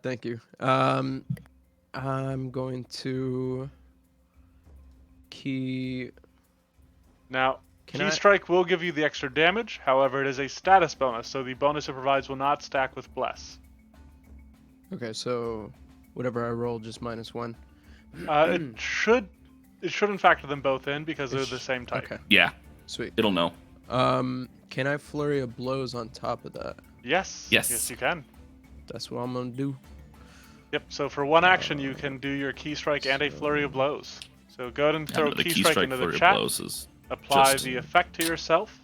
Thank you. I'm going to key. Now, Can Key I- Strike will give you the extra damage. However, it is a status bonus, so the bonus it provides will not stack with Bless. Okay, so whatever I roll, just -1. It should in factor them both in because they're It the sh- same type. Okay, Yeah, sweet. it'll know. Can I flurry of blows on top of that? Yes. Yes. Yes, you can. That's what I'm gonna do. Yep. So for one action, you can do your Key Strike and a Flurry of Blows. So go ahead and Yeah, throw but the Key key Strike strike into flurry the of chat. blows is Apply just- the effect to yourself.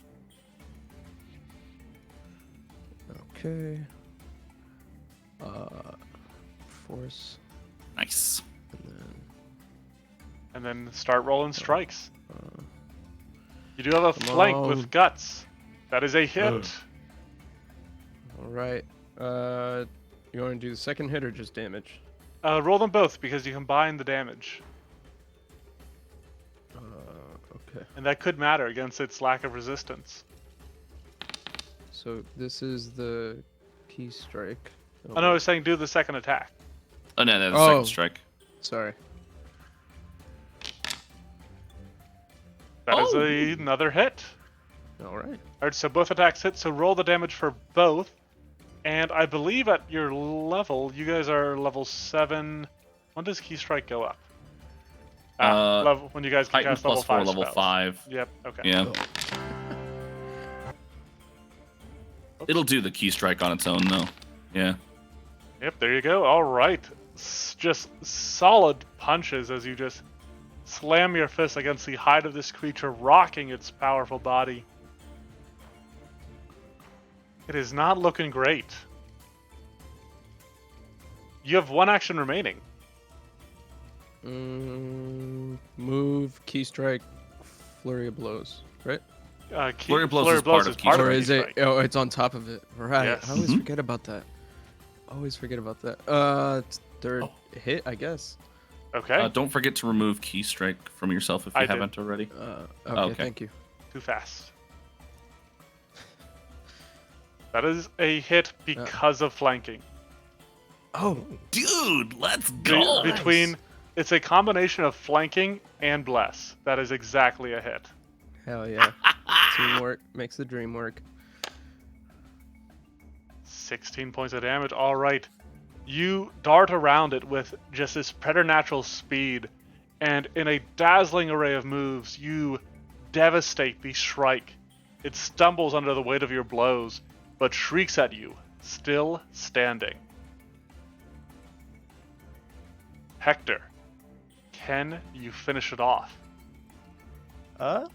Okay. Force, Nice. And then start rolling strikes. uh, You do have a come flank on. with guts. That is a hit. Ugh. all right. You want to do the second hit or just damage? Roll them both because you combine the damage. Okay. And that could matter against its lack of resistance. So this is the key strike. Oh no, I was saying do the second attack. Oh no, that's Oh. second strike. Sorry. That is Oh. another hit. All right. Alright, so both attacks hit, so roll the damage for both. And I believe at your level, you guys are level 7. When does Key Strike go up? Level when you guys can Titan cast level plus 4, 5 level spells. 5. Yep, okay. Yeah. It'll do the key strike on its own, though. Yeah. Yep, there you go. Alright. Just solid punches as you just slam your fist against the hide of this creature, rocking its powerful body. It is not looking great. You have one action remaining. Move, key strike, flurry of blows, right? Flurry of Blows is part of Key Or Strike. is it? Oh, it's on top of it. Right. Yes. I always Mhm. forget about that. Third hit, I guess. Okay, Don't forget to remove key strike from yourself if you I did. haven't already. Okay, Okay. thank you. too fast. That is a hit because of flanking. Oh, Dude, let's Be- go. Between, it's a combination of flanking and bless. That is exactly a hit. hell yeah. Teamwork makes the dream work. 16 points of damage. All right. You dart around it with just this preternatural speed, and in a dazzling array of moves, you devastate the Shrike. It stumbles under the weight of your blows, but shrieks at you, still standing. Hector, can you finish it off?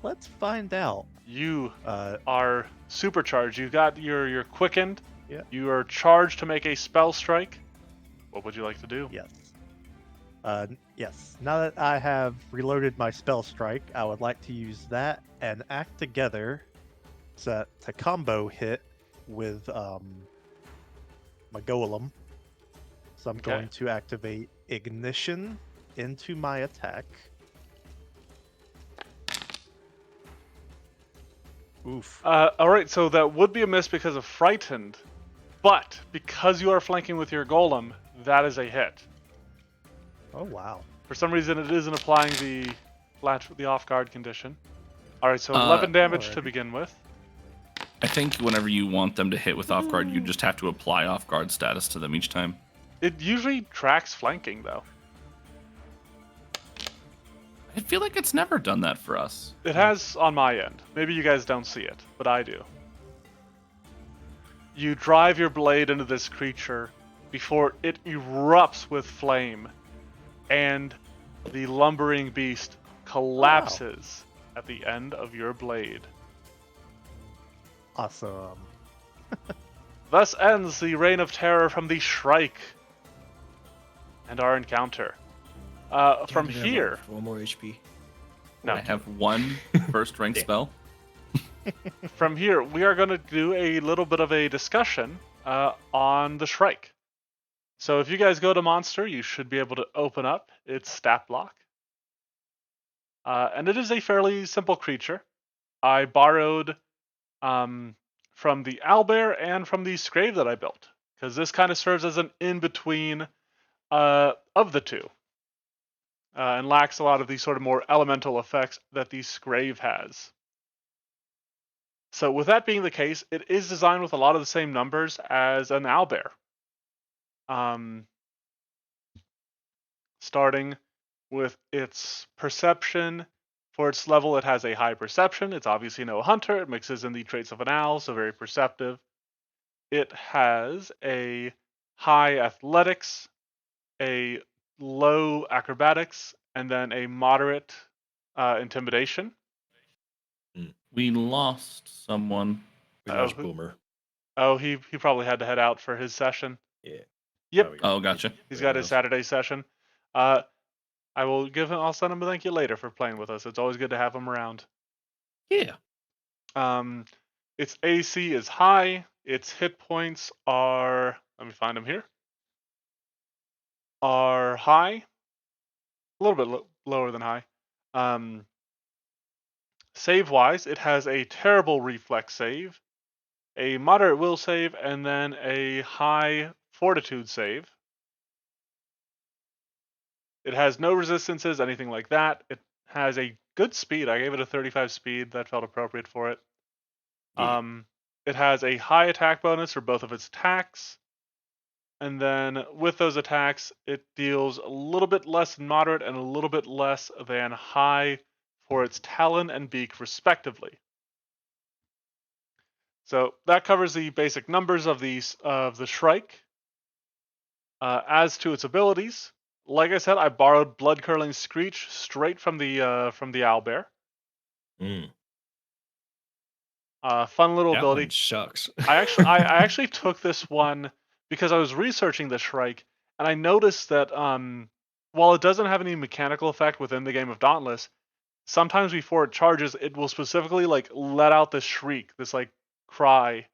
Let's find out. You Uh, are supercharged. You got your quickened. Yeah. You are charged to make a spell strike. What would you like to do? yes. Yes. Now that I have reloaded my spell strike, I would like to use that and act together to combo hit with my golem. So I'm going to activate ignition into my attack. Oof. All right, so that would be a miss because of frightened, but because you are flanking with your golem, that is a hit. Oh wow. For some reason, it isn't applying the off guard condition. All right, so 11 damage to alrighty. begin with. I think whenever you want them to hit with off guard, you just have to apply off guard status to them each time. It usually tracks flanking though. I feel like it's never done that for us. It has on my end. Maybe you guys don't see it, but I do. You drive your blade into this creature before it erupts with flame, and the lumbering beast collapses at the end of your blade. Awesome. Thus ends the reign of terror from the Shrike and our encounter. From Can I have, here, like, 4 more HP. no, I have one first rank spell. from here, we are going to do a little bit of a discussion on the Shrike. So if you guys go to Monster, you should be able to open up its stat block. And it is a fairly simple creature. I borrowed from the owlbear and from the Scrave that I built, because this kind of serves as an in-between of the two. And lacks a lot of the sort of more elemental effects that the Scrave has. So with that being the case, it is designed with a lot of the same numbers as an owlbear. Starting with its perception. For its level, it has a high perception. It's obviously no hunter. It mixes in the traits of an owl, so very perceptive. It has a high athletics, a low acrobatics, and then a moderate intimidation. We lost someone. We lost who- Boomer. Oh, he probably had to head out for his session. Yeah. Yep, Probably got Oh, gotcha. he's whatever got his else. Saturday session. I will give him. I'll send him a thank you later for playing with us. It's always good to have him around. Yeah. Its AC is high. Its hit points are. Let me find them here. Are high. A little bit lower than high. Save wise, it has a terrible reflex save, a moderate will save, and then a high fortitude save. It has no resistances, anything like that. It has a good speed. I gave it a 35 speed. That felt appropriate for it. Yeah. It has a high attack bonus for both of its attacks. And then with those attacks, it deals a little bit less than moderate and a little bit less than high for its talon and beak, respectively. So that covers the basic numbers of the Shrike. As to its abilities, like I said, I borrowed Blood Curling Screech straight from the owlbear. Mm. Fun little That ability. one sucks. I actually took this one because I was researching the Shrike, and I noticed that while it doesn't have any mechanical effect within the game of Dauntless, sometimes before it charges, it will specifically like let out this shriek, this like cry.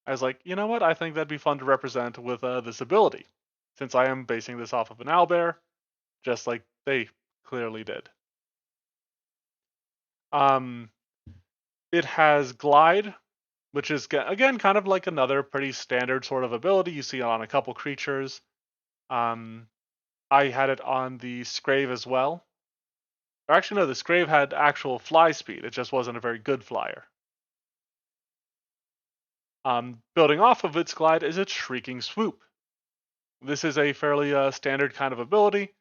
I was like, you know what? I think that'd be fun to represent with this ability, since I am basing this off of an owlbear, just like they clearly did. It has glide, which is again kind of like another pretty standard sort of ability you see on a couple creatures. I had it on the Scrave as well. Or actually, no, the Scrave had actual fly speed. It just wasn't a very good flyer. Building off of its glide is its Shrieking Swoop. This is a fairly standard kind of ability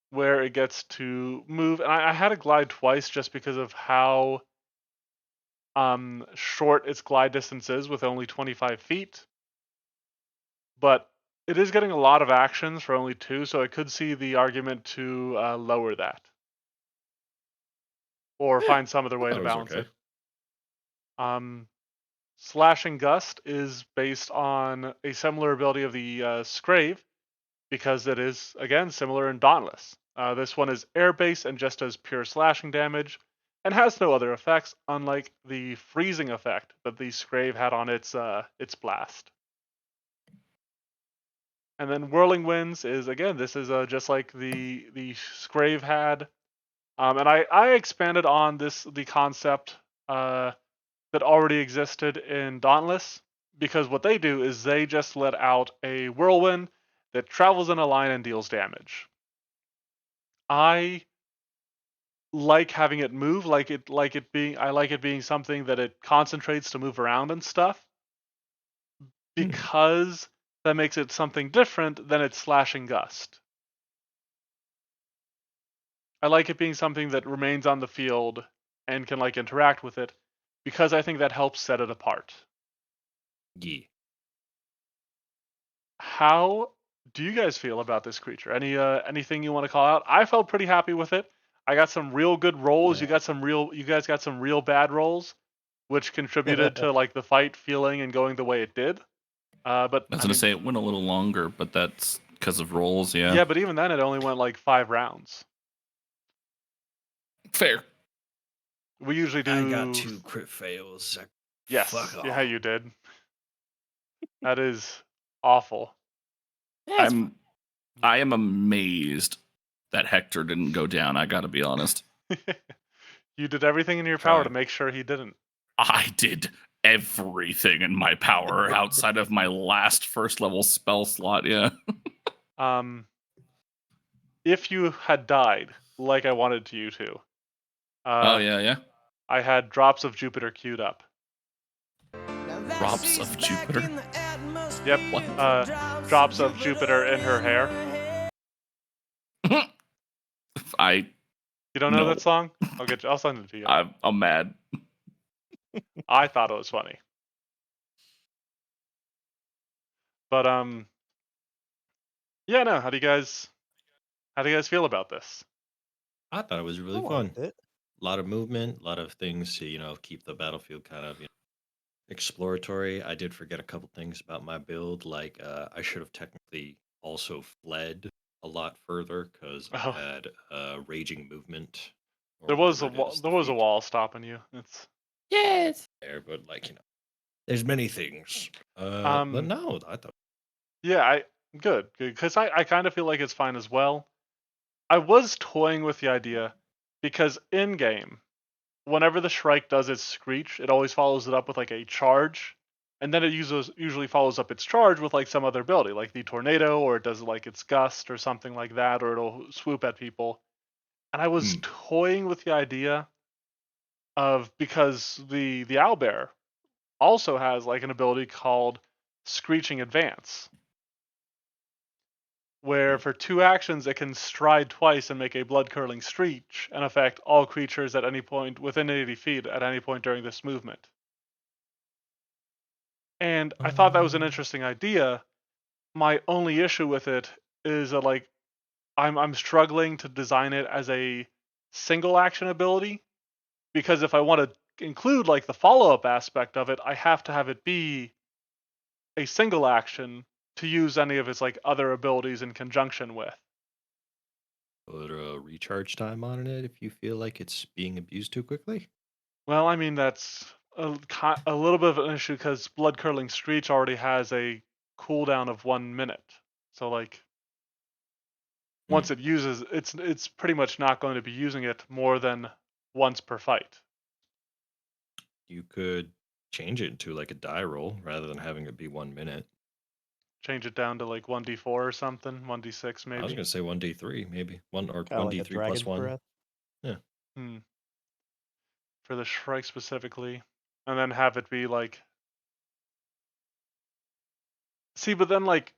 where it gets to move. And I had it glide twice just because of how short its glide distance is with only 25 feet. But it is getting a lot of actions for only 2, so I could see the argument to lower that. Or find some other I way thought to it was balance okay. it. Slashing Gust is based on a similar ability of the Scrave, because it is, again, similar in Dauntless. This one is air-based and just does pure slashing damage, and has no other effects, unlike the freezing effect that the Scrave had on its blast. And then Whirling Winds is, again, this is just like the Scrave had. And I expanded on the concept that already existed in Dauntless, because what they do is they just let out a whirlwind that travels in a line and deals damage. I like having it move, I like it being something that it concentrates to move around and stuff, because that makes it something different than its slashing gust. I like it being something that remains on the field and can like interact with it, because I think that helps set it apart. Yeah. How do you guys feel about this creature? Anything you want to call out? I felt pretty happy with it. I got some real good rolls. Yeah. You guys got some real bad rolls, which contributed to like the fight feeling and going the way it did. But I was I gonna mean, say it went a little longer, but that's because of rolls. Yeah, yeah, but even then it only went like 5 rounds. fair. We usually I got do 2 crit fails. Yes. Fuck off. Yeah, you did. That is awful. I am amazed that Hector didn't go down. I gotta be honest. You did everything in your power to Tried. make sure he didn't. I did everything in my power outside of my last first level spell slot. Yeah. If you had died like I wanted you to, Oh yeah, yeah. I had Drops of Jupiter queued up. Drops of Jupiter. Yep. What? Drops of Jupiter in her hair. I You don't know No. that song? I'll send it to you. I'm mad. I thought it was funny. But yeah, no. How do you guys feel about this? I thought it was really I fun. liked it. A lot of movement, a lot of things to, keep the battlefield kind of, exploratory. I did forget a couple things about my build. Like I should have technically also fled a lot further because I Oh, had raging movement or there was a whatever it is. there The was a feat wall stopping you. It's yes there, but like there's many things. But um no, I thought yeah, I good because I kind of feel like it's fine as well. I was toying with the idea because in game, whenever the Shrike does its screech, it always follows it up with like a charge, and then it usually follows up its charge with like some other ability, like the tornado, or it does like its gust or something like that, or it'll swoop at people. And I was Hmm. toying with the idea of because the owlbear also has like an ability called Screeching Advance, where for 2 actions it can stride twice and make a blood-curdling screech and affect all creatures at any point within 80 feet at any point during this movement. And I thought that was an Um, interesting idea. My only issue with it is that like I'm struggling to design it as a single action ability because if I want to include like the follow-up aspect of it, I have to have it be a single action to use any of its like other abilities in conjunction with. put a recharge time on it if you feel like it's being abused too quickly. Well, I mean that's a little bit of an issue because Blood Curdling Screech already has a cooldown of 1 minute. So like Hmm. once it uses, it's pretty much not going to be using it more than once per fight. You could change it into like a die roll rather than having it be 1 minute. Change it down to like 1d4 or something, 1d6 I was maybe. gonna say 1d3 maybe one or Kind of one like d a three plus dragon's one. breath. Yeah. Hmm. For the Shrike specifically, and then have it be like. See, but then like,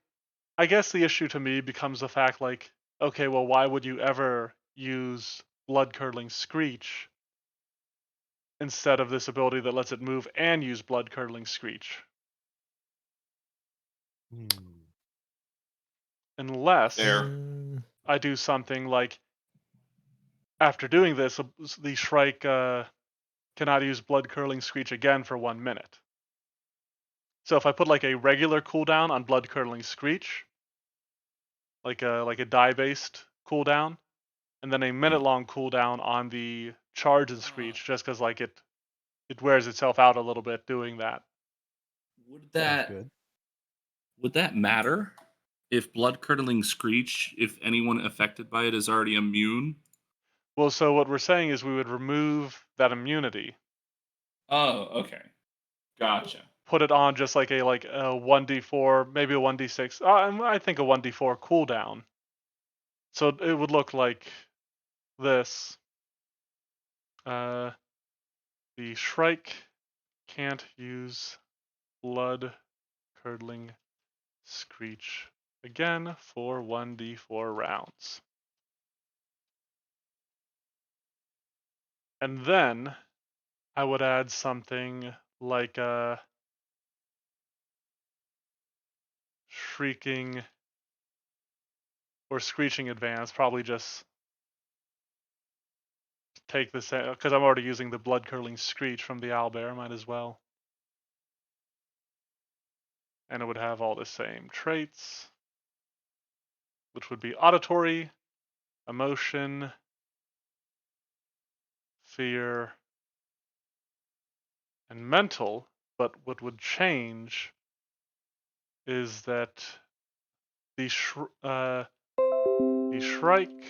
I guess the issue to me becomes the fact like, okay, well, why would you ever use Blood Curdling Screech instead of this ability that lets it move and use Blood Curdling Screech? Hmm. Unless There. I do something like after doing this, the Shrike cannot use Blood Curdling Screech again for 1 minute. So if I put like a regular cooldown on Blood Curdling Screech, like a die based cooldown, and then a minute long cooldown on the charge and screech, just because like it wears itself out a little bit doing that. Would Sounds that good. would that matter if blood curdling screech, if anyone affected by it is already immune? Well, so what we're saying is we would remove that immunity, Oh, okay. Gotcha. put it on just like a 1d4, maybe a 1d6. I think a 1d4 cooldown. So it would look like this. Uh, the Shrike can't use blood curdling screech again for 1d4 rounds. And then I would add something like a shrieking or screeching advance, probably just take this because I'm already using the blood curdling screech from the owlbear, might as well. And it would have all the same traits, which would be auditory, emotion, fear, and mental. But what would change is that the the Shrike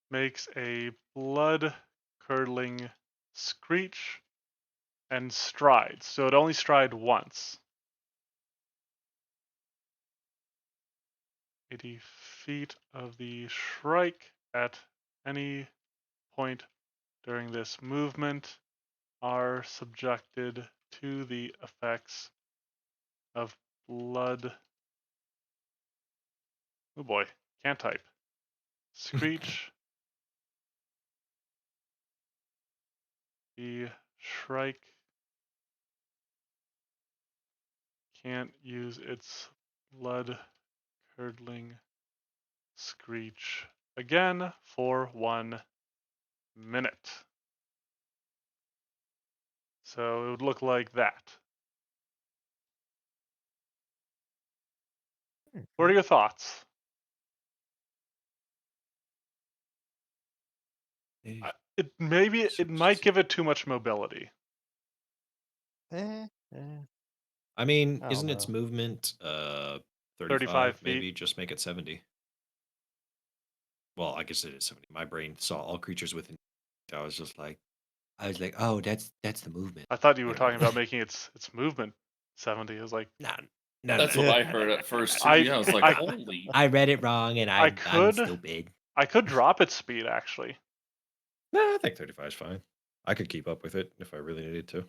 makes a blood curdling screech and strides. So it only stride once. 80 feet of the Shrike at any point during this movement are subjected to the effects of blood. Oh boy, can't type. Screech. The Shrike can't use its blood curdling screech again for 1 minute. So it would look like that. What are your thoughts? It might give it too much mobility. Eh, eh, I mean, I don't isn't its know. movement 35 35? feet. Maybe just make it 70. Well, I guess it is 70. My brain saw all creatures within. I was like, oh, that's the movement. I thought you were Never talking mind. about making its movement 70. I was like, No, no, That's no, what no, I no, heard no, at no, first no, too. I Yeah, I was like, I holy. I read it wrong, and I'm could stupid. I could drop its speed actually. no. I think 35 is fine. I could keep up with it if I really needed to.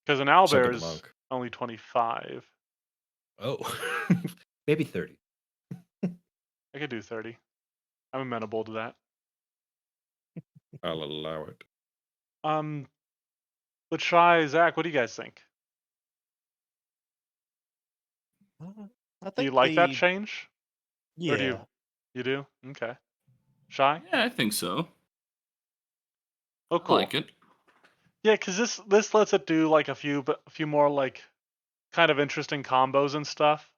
Because an So could the owlbear's monk. only 25. Oh, maybe 30. I could do 30. I'm amenable to that. I'll allow it. Let's try Zach. What do you guys think? I Do you think like that they, change? Or do yeah, you do? Okay. Shy? Yeah, I think so. Oh, I cool. like it. Yeah, because this lets it do like a few more like kind of interesting combos and stuff,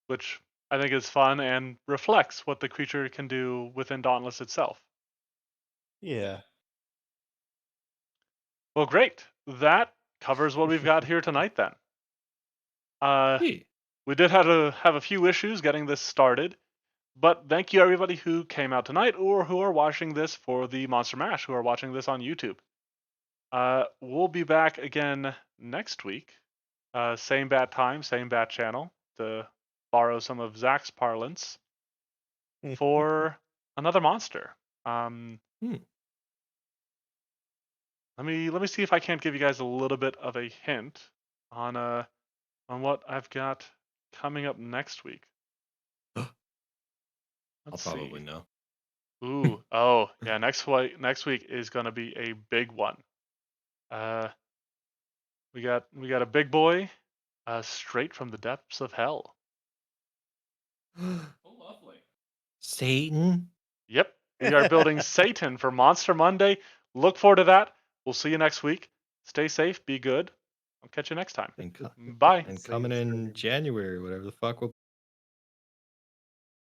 which I think is fun and reflects what the creature can do within Dauntless itself. yeah. Well, great. That covers what we've got here tonight then. Yeah. We did have a few issues getting this started, but thank you everybody who came out tonight or who are watching this for the Monster Mash, who are watching this on YouTube. We'll be back again next week. Same bat time, same bat channel, to borrow some of Zach's parlance, for another monster. Hmm. Let me see if I can't give you guys a little bit of a hint on what I've got coming up next week. I'll Let's probably see. know. Ooh, oh yeah, next week is gonna be a big one. Uh, we got a big boy, straight from the depths of hell. Oh, lovely. Satan. Yep, we are building Satan for Monster Monday. Look forward to that. We'll see you next week. Stay safe, be good. I'll catch you next time. And, Bye. and Same coming in stream. January, whatever the fuck we'll